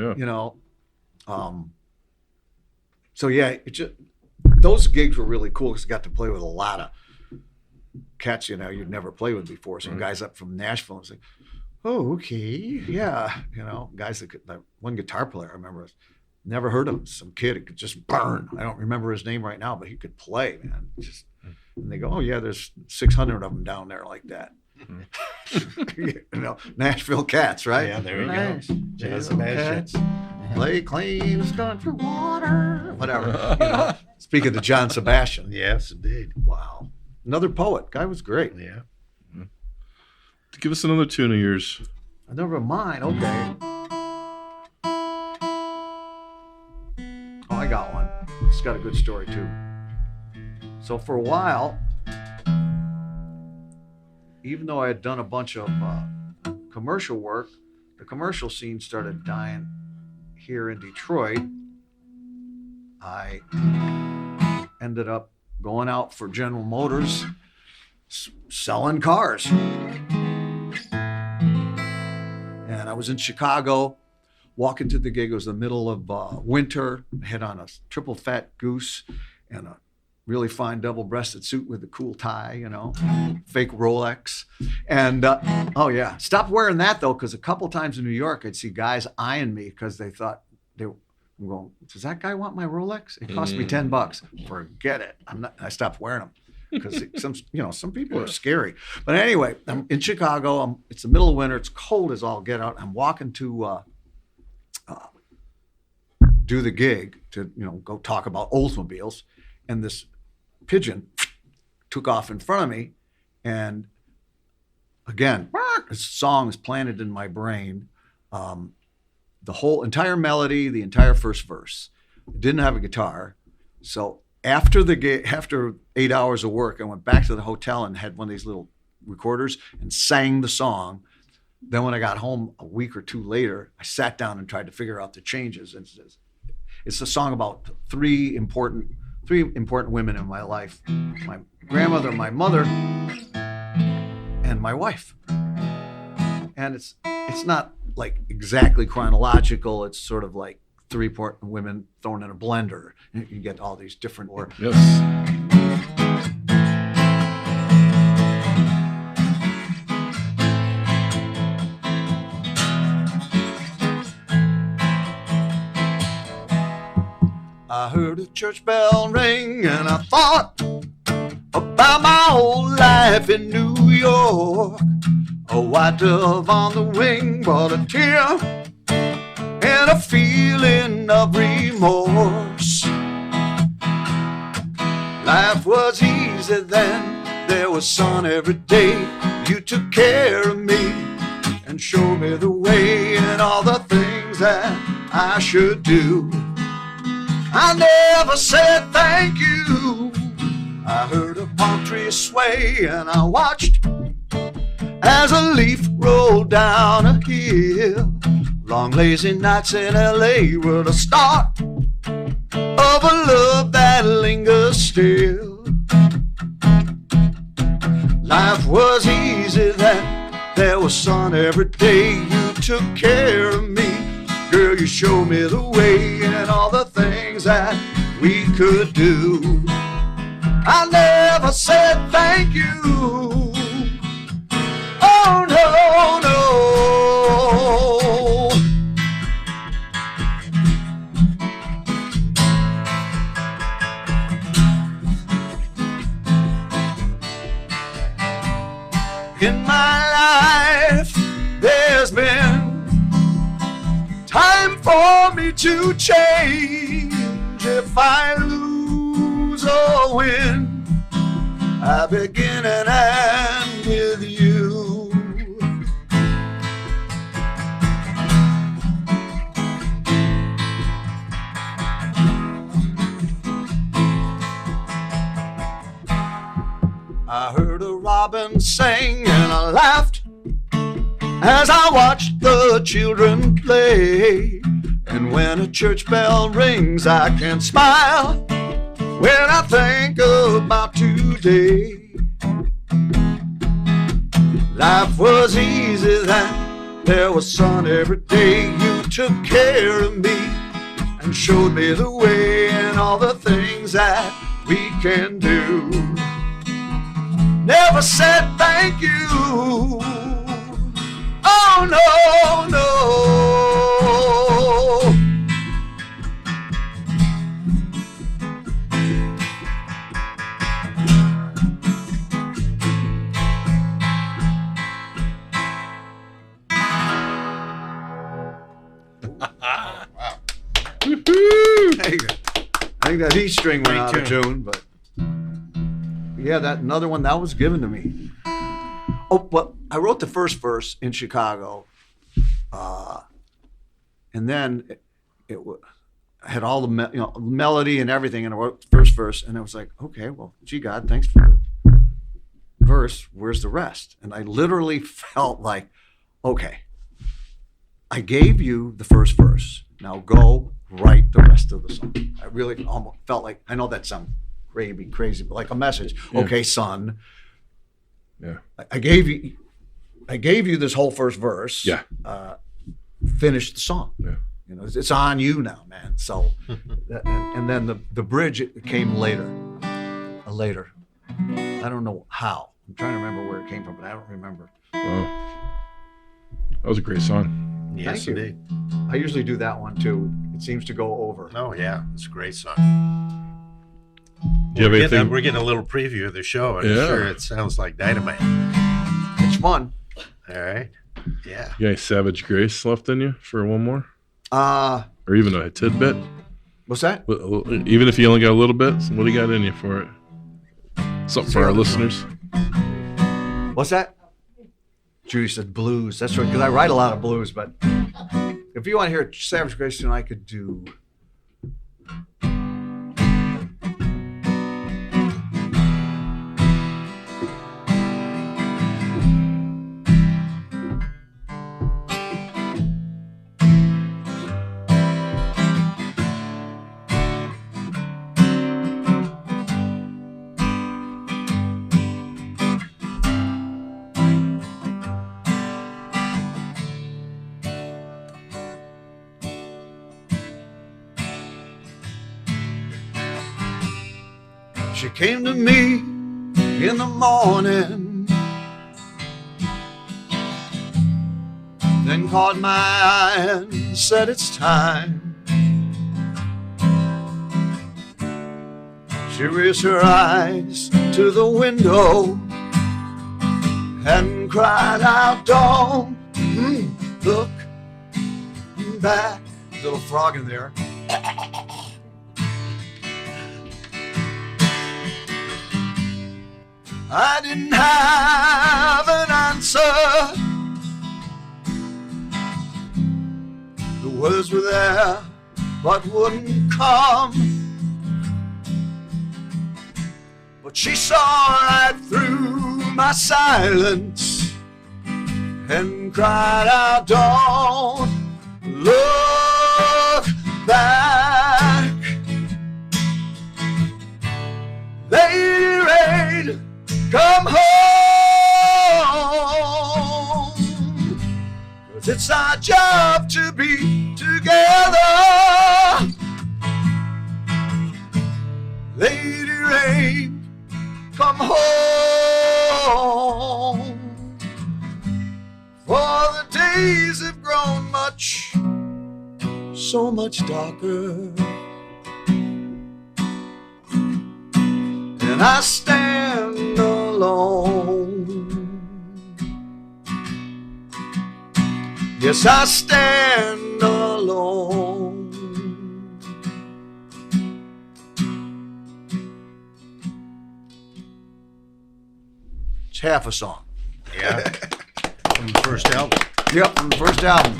So yeah, those gigs were really cool because I got to play with a lot of cats, you'd never play with before. Some guys up from Nashville. I was like, oh, okay, yeah. Guys that one guitar player I remember, never heard of him. Some kid who could just burn. I don't remember his name right now, but he could play, man. And they go, oh yeah, there's 600 of them down there like that. Nashville cats, right? Yeah, there you nice. go. Jazz and cats. Lay claims country water. Whatever. Speaking to John Sebastian. Yes, indeed. Wow. Another poet. Guy was great. Yeah. Give us another tune of yours. Never mind. Okay. Oh, I got one. It's got a good story too. So for a while, even though I had done a bunch of commercial work, the commercial scene started dying here in Detroit. I ended up going out for General Motors, selling cars. And I was in Chicago, walking to the gig. It was the middle of winter. I had on a triple fat goose and a really fine double-breasted suit with a cool tie, fake Rolex. And, stopped wearing that, though, because a couple times in New York, I'd see guys eyeing me because they thought I'm going, does that guy want my Rolex? It cost me $10. Forget it. I stopped wearing them because some people are scary. But anyway, I'm in Chicago. It's the middle of winter. It's cold as all get out. I'm walking to do the gig to go talk about Oldsmobiles, and this pigeon took off in front of me, and again, this song is planted in my brain. The whole entire melody, the entire first verse. Didn't have a guitar. So after 8 hours of work, I went back to the hotel and had one of these little recorders and sang the song. Then when I got home a week or two later, I sat down and tried to figure out the changes. It's a song about three important women in my life: my grandmother, my mother, and my wife. And it's not like exactly chronological. It's sort of like three important women thrown in a blender. You can get all these different Yes. I heard a church bell ring and I thought about my old life in New York. A white dove on the wing brought a tear and a feeling of remorse. Life was easy then, there was sun every day. You took care of me and showed me the way and all the things that I should do. I never said thank you. I heard a palm tree sway and I watched as a leaf rolled down a hill. Long lazy nights in LA were the start of a love that lingers still. Life was easy then, there was sun every day. You took care of me, girl, you showed me the way and all the things that we could do. I never said thank you. Oh no, no. In my life for me to change. If I lose or win, I begin and end with you. I heard a robin sing and I laughed as I watched the children play. And when a church bell rings, I can smile when I think about today. Life was easy then, there was sun every day. You took care of me and showed me the way, and all the things that we can do. Never said thank you. Oh no, no. I think that E string went out of tune, but yeah, that another one that was given to me. Oh, but I wrote the first verse in Chicago, and then it had all the melody and everything, and I wrote the first verse, and I was like, okay, well, gee God, thanks for the verse. Where's the rest? And I literally felt like, okay, I gave you the first verse. Now go write the rest of the song. I really almost felt like, I know that sounds crazy, but like a message. Yeah. Okay, son. Yeah. I gave you this whole first verse. Yeah. Finish the song. Yeah. You know, it's on you now, man. So, and then the bridge it came later. I don't know how. I'm trying to remember where it came from, but I don't remember. Wow. That was a great song. Yes, indeed. I usually do that one too. It seems to go over. Oh yeah, it's a great song. Do you have anything? We're getting a little preview of the show, and I'm sure it sounds like dynamite. It's fun. All right. Yeah. You got any Savage Grace left in you for one more? Or even a tidbit? What's that? Even if you only got a little bit, what do you got in you for it? Something for our listeners. What's that? Judy said blues. That's right, because I write a lot of blues, but if you want to hear Savage Grace, then I could do... She came to me in the morning, then caught my eye and said it's time. She raised her eyes to the window and cried out, don't look back. Little frog in there. I didn't have an answer. The words were there, but wouldn't come. But she saw right through my silence and cried out, don't look back. Lady Rain, come home, 'cause it's our job to be together. Lady Rain, come home, for the days have grown so much darker, and I stand alone. Yes, I stand alone. It's half a song. Yeah. From the first album. Yep, from the first album.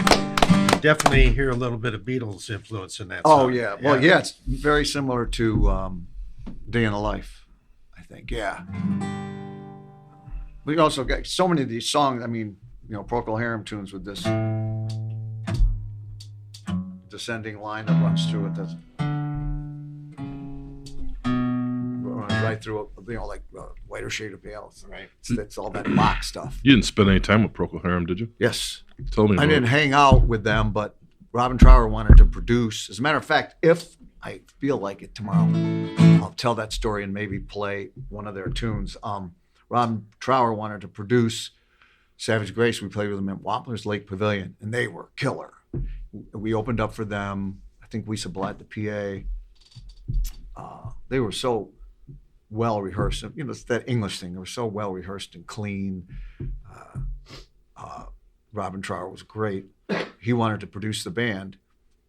Definitely hear a little bit of Beatles influence in that Oh song. yeah. Well, yeah, it's very similar to Day in the Life, I think. Yeah. We also got so many of these songs. I mean, Procol Harum tunes with this descending line that runs through it. That's runs right through it. Like Whiter Shade of Pale. Right. It's all that Bach stuff. You didn't spend any time with Procol Harum, did you? Yes. Tell me. I didn't hang out with them, but Robin Trower wanted to produce. As a matter of fact, if I feel like it tomorrow, I'll tell that story and maybe play one of their tunes. Robin Trower wanted to produce Savage Grace. We played with them at Wampler's Lake Pavilion, and they were killer. We opened up for them. I think we supplied the PA. They were so well rehearsed. It's that English thing. They were so well rehearsed and clean. Robin Trower was great. He wanted to produce the band,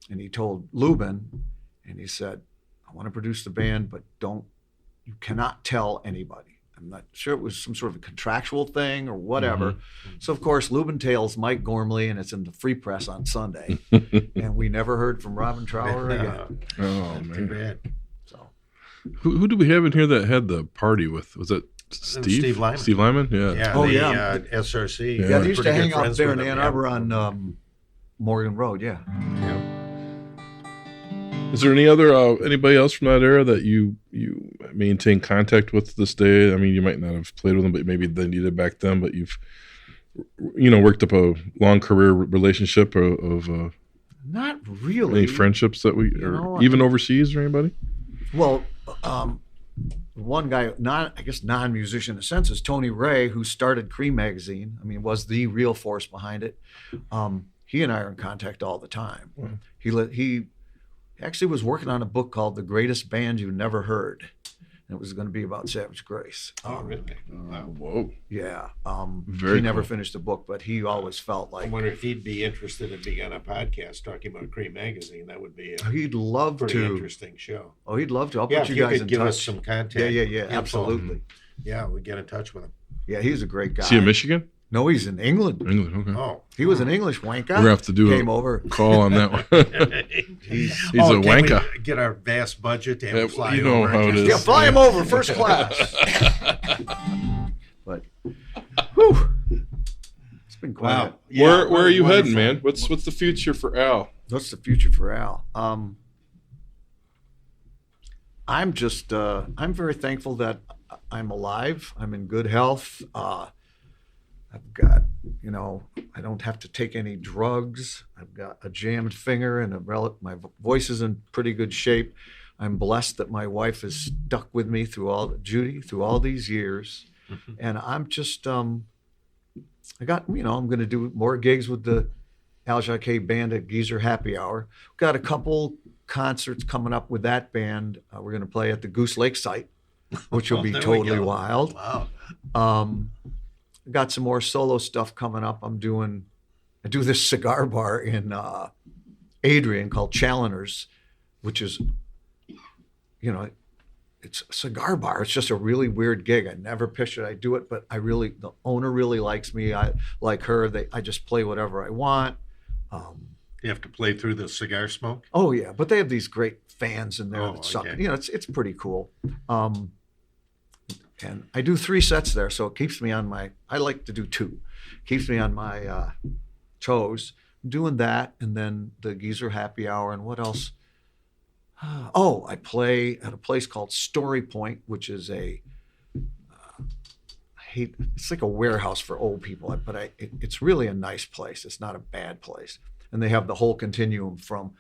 and he told Lubin, and he said, I want to produce the band, but you cannot tell anybody. I'm not sure it was some sort of a contractual thing or whatever. Mm-hmm. So, of course, Lubin tells Mike Gormley, and it's in the Free Press on Sunday. And we never heard from Robin Trower again. Oh, man. Too bad. So, Who do we have in here that had the party with? Was it Steve? Steve Lyman. Steve Lyman? Yeah. Yeah. Oh, the, yeah. SRC. Yeah, yeah, they used Pretty to good hang out friends there with in him, Ann yeah. Arbor on Morgan Road, yeah. Yeah. Is there any other anybody else from that era that you maintain contact with to this day? I mean, you might not have played with them, but maybe than you did back then. But you've worked up a long career relationship of Not really. any friendships that even overseas or anybody? Well, one guy, non-musician in a sense, is Tony Ray, who started Cream magazine. I mean, was the real force behind it. He and I are in contact all the time. Wow. He actually was working on a book called The Greatest Band You Never Heard. And it was going to be about Savage Grace. Oh, really? Wow. Whoa. Yeah. Very he never cool. finished the book, but he always felt I like wonder if he'd be interested in being on a podcast talking about Cream Magazine. That would be a he'd love pretty to. interesting show. Oh, he'd love to. I'll Yeah, put if you you guys could in give touch. us some contact. Yeah, info, absolutely. Yeah, we'd get in touch with him. Yeah, he's a great guy. Is he in Michigan? No, he's in England. England. Okay. Oh. He was an English wanker. We're gonna have to do Came a over. call on that one. He's a can wanker. we get our vast budget and Yeah, fly you know over? how it is. Yeah, fly him over first class. But, whew, it's been quite. Wow. Where are you heading, wonderful. man? What's the future for Al? What's the future for Al? I'm just, I'm very thankful that I'm alive. I'm in good health. I've got, I don't have to take any drugs. I've got a jammed finger and my voice is in pretty good shape. I'm blessed that my wife has stuck with me through all these years. Mm-hmm. And I'm just, I'm going to do more gigs with the Al Jacquez Band at Geezer Happy Hour. Got a couple concerts coming up with that band. We're going to play at the Goose Lake site, which will be There we totally go. wild. Wow. Got some more solo stuff coming up. I do this cigar bar in Adrian called Challengers, which is, it's a cigar bar. It's just a really weird gig. I never pictured I'd do it, but the owner really likes me. I like her. I just play whatever I want. You have to play through the cigar smoke? Oh yeah, but they have these great fans in there. Oh, That suck. okay. It's pretty cool. And I do 3 sets there, so it keeps me on I like to do 2. Keeps me on my toes. I'm doing that, and then the Geezer Happy Hour, and what else? I play at a place called Story Point, which is it's like a warehouse for old people, but it's really a nice place. It's not a bad place. And they have the whole continuum from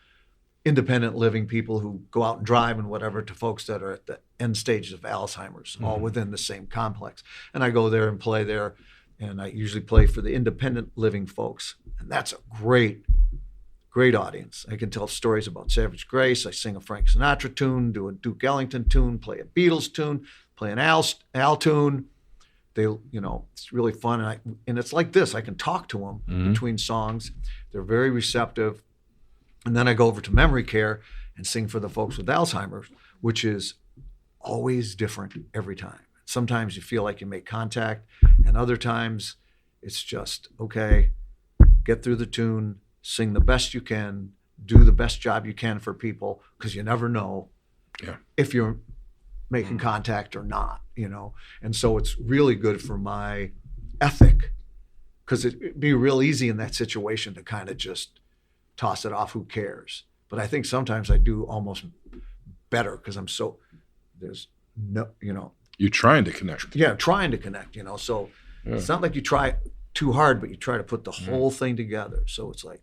independent living people who go out and drive and whatever to folks that are at the end stages of Alzheimer's, all within the same complex. And I go there and play there, and I usually play for the independent living folks. And that's a great audience. I can tell stories about Savage Grace. I sing a Frank Sinatra tune, do a Duke Ellington tune, play a Beatles tune, play an Al tune. It's really fun. And it's like this. I can talk to them between songs. They're very receptive. And then I go over to memory care and sing for the folks with Alzheimer's, which is always different every time. sometimes you feel like you make contact, and other times it's just, okay, get through the tune, sing the best you can, do the best job you can for people, because you never know if you're making contact or not, And so it's really good for my ethic, because it'd be real easy in that situation to kind of just toss it off, who cares? But I think sometimes I do almost better because there's no, You're trying to connect. Yeah, trying to connect, So it's not like you try too hard, but you try to put the whole thing together. So it's like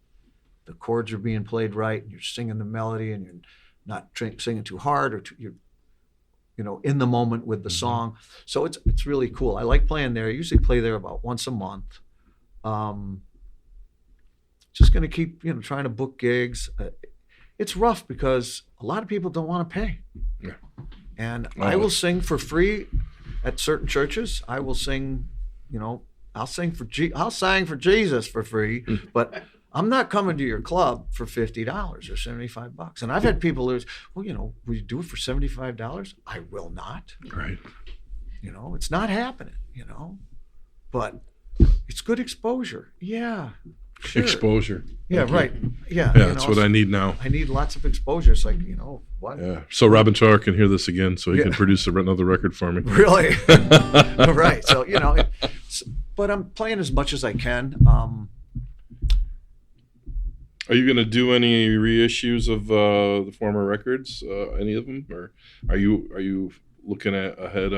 the chords are being played right, and you're singing the melody, and you're not singing too hard, or you're, in the moment with the song. So it's really cool. I like playing there. I usually play there about once a month. Just going to keep, trying to book gigs. It's rough because a lot of people don't want to pay. Yeah. And I will sing for free at certain churches. I will sing, I'll sing for Jesus for free, but I'm not coming to your club for $50 or $75. And I've had people who, well, will you do it for $75? I will not. Right. It's not happening, but it's good exposure. Yeah. Sure. Exposure. Yeah, right. Yeah. That's what I need now. I need lots of exposure. It's like, what? Yeah. So Robin Tower can hear this again, so he can produce another record for me. Really? Right. So, but I'm playing as much as I can. Are you going to do any reissues of the former records? Any of them, or are you looking ahead,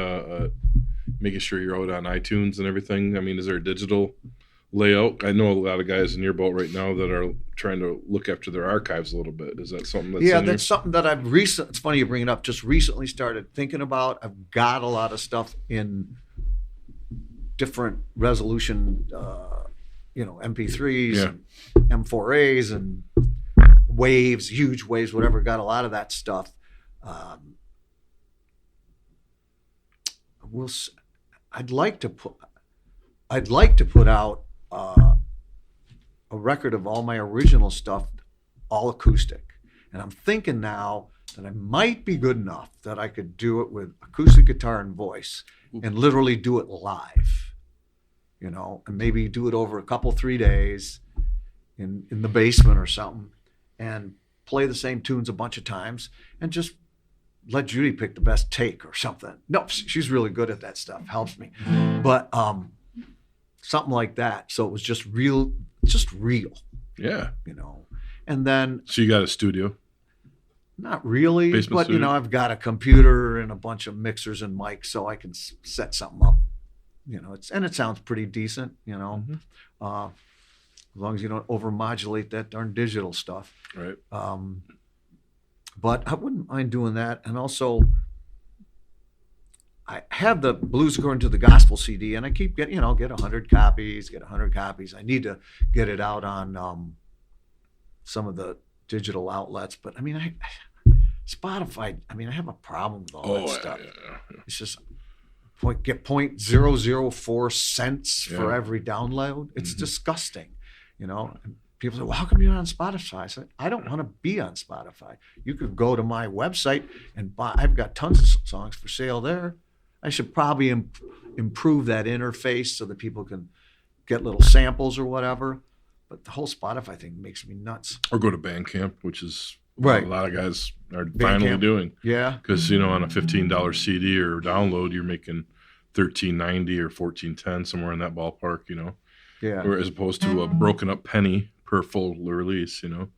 making sure you're out on iTunes and everything? I mean, is there a digital layout? I know a lot of guys in your boat right now that are trying to look after their archives a little bit. Is that something that's something that I've it's funny you bring it up, just recently started thinking about. I've got a lot of stuff in different resolution, MP3s, and M4As, and waves, huge waves, whatever. Got a lot of that stuff. I'd like to put out a record of all my original stuff, all acoustic. And I'm thinking now that I might be good enough that I could do it with acoustic guitar and voice and literally do it live, and maybe do it over 3 days in the basement or something, and play the same tunes a bunch of times and just let Judy pick the best take or something. No, she's really good at that stuff, helps me. But something like that. So it was just real. Yeah. And then. So you got a studio? Not really, Basement but studio? I've got a computer and a bunch of mixers and mics, so I can set something up. It sounds pretty decent. As long as you don't overmodulate that darn digital stuff. Right. But I wouldn't mind doing that, and also. I have the Blues According to the Gospel CD, and I keep getting, get 100 copies. I need to get it out on some of the digital outlets. But I mean, Spotify, I have a problem with all that stuff. Yeah. It's just get 0.004 cents for every download. It's disgusting, And people say, well, how come you're on Spotify? I said, I don't want to be on Spotify. You could go to my website and buy. I've got tons of songs for sale there. I should probably improve that interface so that people can get little samples or whatever. But the whole Spotify thing makes me nuts. Or go to Bandcamp, which is what a lot of guys are finally doing. Yeah. Because, on a $15 CD or download, you're making $13.90 or $14.10, somewhere in that ballpark, Yeah. Or as opposed to a broken up penny per full release, Oh,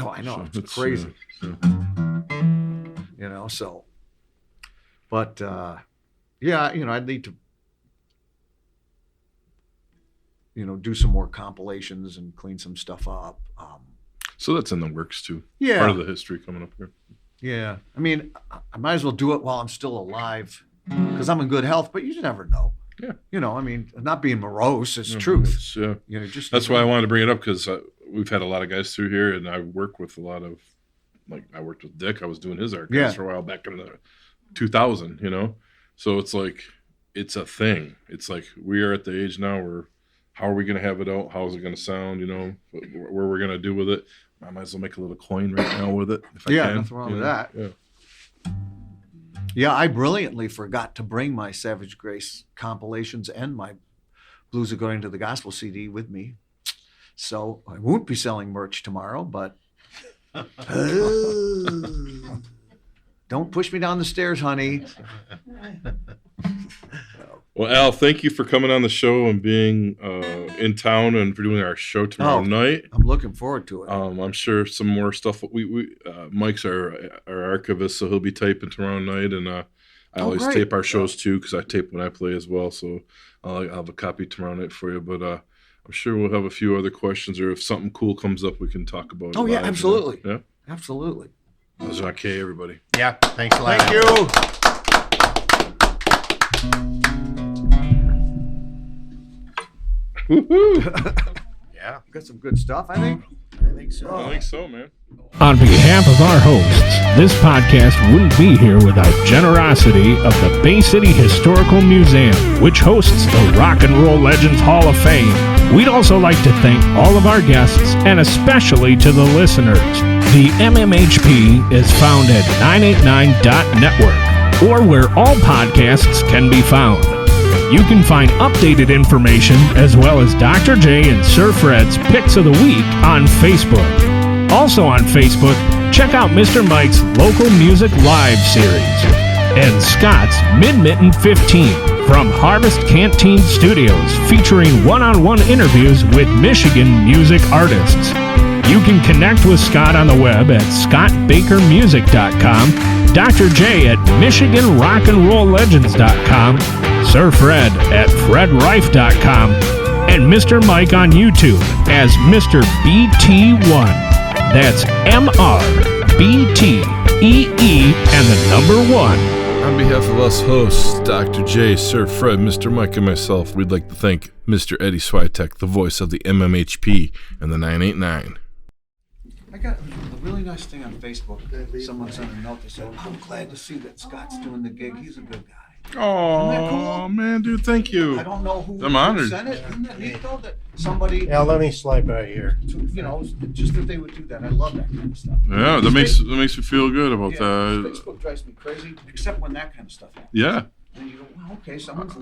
I know. So it's crazy. So. But, I'd need to, do some more compilations and clean some stuff up. So that's in the works too. Yeah. Part of the history coming up here. Yeah. I might as well do it while I'm still alive because I'm in good health, but you never know. Yeah. Not being morose, it's truth. That's why I wanted to bring it up, because we've had a lot of guys through here, and I work with a lot of, I worked with Dick. I was doing his archives for a while back in the 2000, So it's like, it's a thing. It's like, we are at the age now where, how are we going to have it out? How is it going to sound? What we're going to do with it. I might as well make a little coin right now with it if I can. Nothing wrong with that. Yeah. Yeah, I brilliantly forgot to bring my Savage Grace compilations and my Blues According to the Gospel CD with me. So I won't be selling merch tomorrow, but don't push me down the stairs, honey. Well, Al, thank you for coming on the show and being in town and for doing our show tomorrow night. I'm looking forward to it. I'm sure some more stuff. Mike's our archivist, so he'll be taping tomorrow night, and I always tape our shows too because I tape when I play as well. So I'll have a copy tomorrow night for you. But I'm sure we'll have a few other questions, or if something cool comes up, we can talk about it. Oh yeah, live, absolutely. Yeah, absolutely. Jacquez, everybody. Yeah, thanks a lot. Thank you. Woohoo! Yeah, Got some good stuff, I think. I think so. I think so, man. On behalf of our hosts, this podcast wouldn't be here without generosity of the Bay City Historical Museum, which hosts the Rock and Roll Legends Hall of Fame. We'd also like to thank all of our guests, and especially to the listeners. The MMHP is found at 989.network, or where all podcasts can be found. You can find updated information as well as Dr. J and Sir Fred's Picks of the Week on Facebook. Also on Facebook, check out Mr. Mike's Local Music Live series and Scott's Mid-Mitten 15 from Harvest Canteen Studios, featuring one-on-one interviews with Michigan music artists. You can connect with Scott on the web at scottbakermusic.com, Dr. J at michiganrockandrolllegends.com, Sir Fred at fredrife.com, and Mr. Mike on YouTube as Mr. BT1. That's MRBTEE and the number 1. On behalf of us hosts, Dr. J, Sir Fred, Mr. Mike, and myself, we'd like to thank Mr. Eddie Switek, the voice of the MMHP and the 989. I got a really nice thing on Facebook. Someone sent a note that said, I'm glad to see that Scott's doing the gig. He's a good guy. Oh, cool? Man, dude, thank you. I don't know who I'm honored. sent it. Isn't that neat, though, that somebody, Yeah, let me slide by here. you know, just that they would do that. I love that kind of stuff. Yeah, that makes me feel good about Yeah, that. Facebook drives me crazy, except when that kind of stuff happens. Yeah, And you go, well, okay, someone's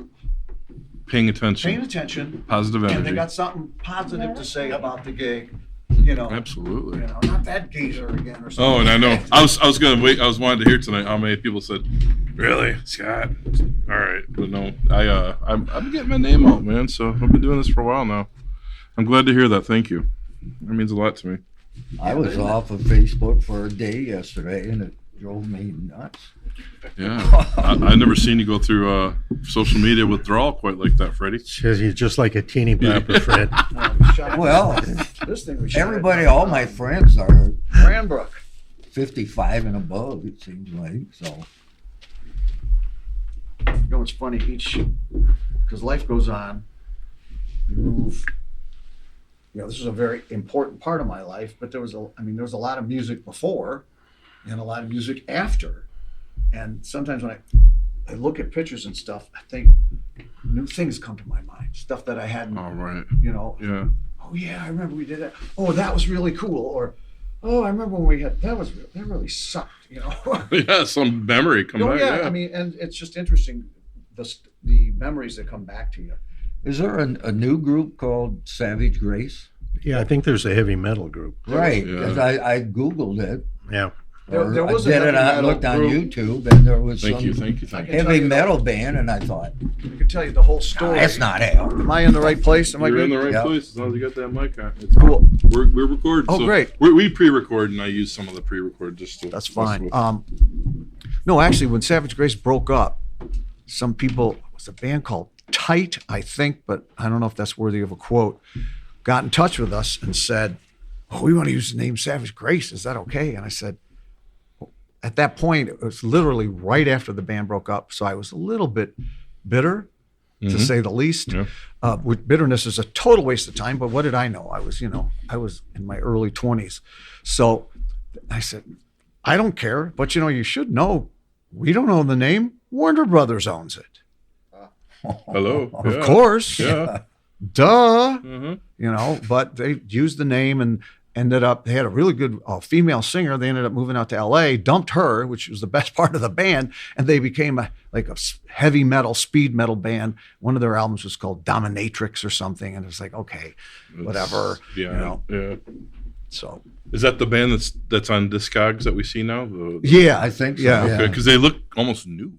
paying attention. paying attention, Positive and they energy. got something positive to say about the gig. You know, Absolutely. you know, not that geezer again or something. Oh, and I know. I was gonna wait. I was wanting to hear tonight how many people said, "Really, Scott?" All right, but no, I'm getting my name out, man. So I've been doing this for a while now. I'm glad to hear that. Thank you. That means a lot to me. I was off of Facebook for a day yesterday, and it drove me nuts. Yeah, I never seen you go through social media withdrawal quite like that, Freddie. Because you're just like a teeny bopper, Fred. Well, This thing we shot everybody, at, all my friends are Cranbrook. 55 and above, it seems like. So You know, it's funny, because life goes on. You move. You know, this is a very important part of my life, but there was a lot of music before and a lot of music after. And sometimes when I look at pictures and stuff, I think new things come to my mind, stuff that I hadn't, All right. you know, Yeah. oh yeah, I remember we did that. Oh, that was really cool. Or, oh, I remember when we had, that really sucked, you know. Yeah, some memory come back. Yeah, I mean, and it's just interesting, the memories that come back to you. is there a new group called Savage Grace? Yeah, I think there's a heavy metal group. Right, Yeah. because I Googled it. Yeah. There was I a did heavy it. I metal looked on group. YouTube, and there was Thank some you. heavy metal band, and I thought, I can tell you the whole story. that's not hell. Am I in the right place? Am I You're good? in the right Yeah. place as long as you got that mic on. It's Cool. We're recording. Oh, so great. We pre-record, and I use some of the pre-record just to. That's mess fine. with. No, actually, when Savage Grace broke up, some people, it was a band called Tight, I think, but I don't know if that's worthy of a quote, got in touch with us and said, oh, we want to use the name Savage Grace. Is that okay? And I said, at that point, it was literally right after the band broke up. So I was a little bit bitter, to say the least. Yeah. With bitterness is a total waste of time, but what did I know? I was in my early 20s. So I said, I don't care, but you should know, we don't own the name. Warner Brothers owns it. Hello. Of course. Yeah. Duh. Mm-hmm. But they used the name, and they had a really good female singer. They ended up moving out to LA, dumped her, which was the best part of the band, and they became a heavy metal, speed metal band. One of their albums was called Dominatrix or something, and it was like, okay, whatever. Yeah. So is that the band that's on Discogs that we see now? Yeah, I think so. Yeah. Okay, because they look almost new.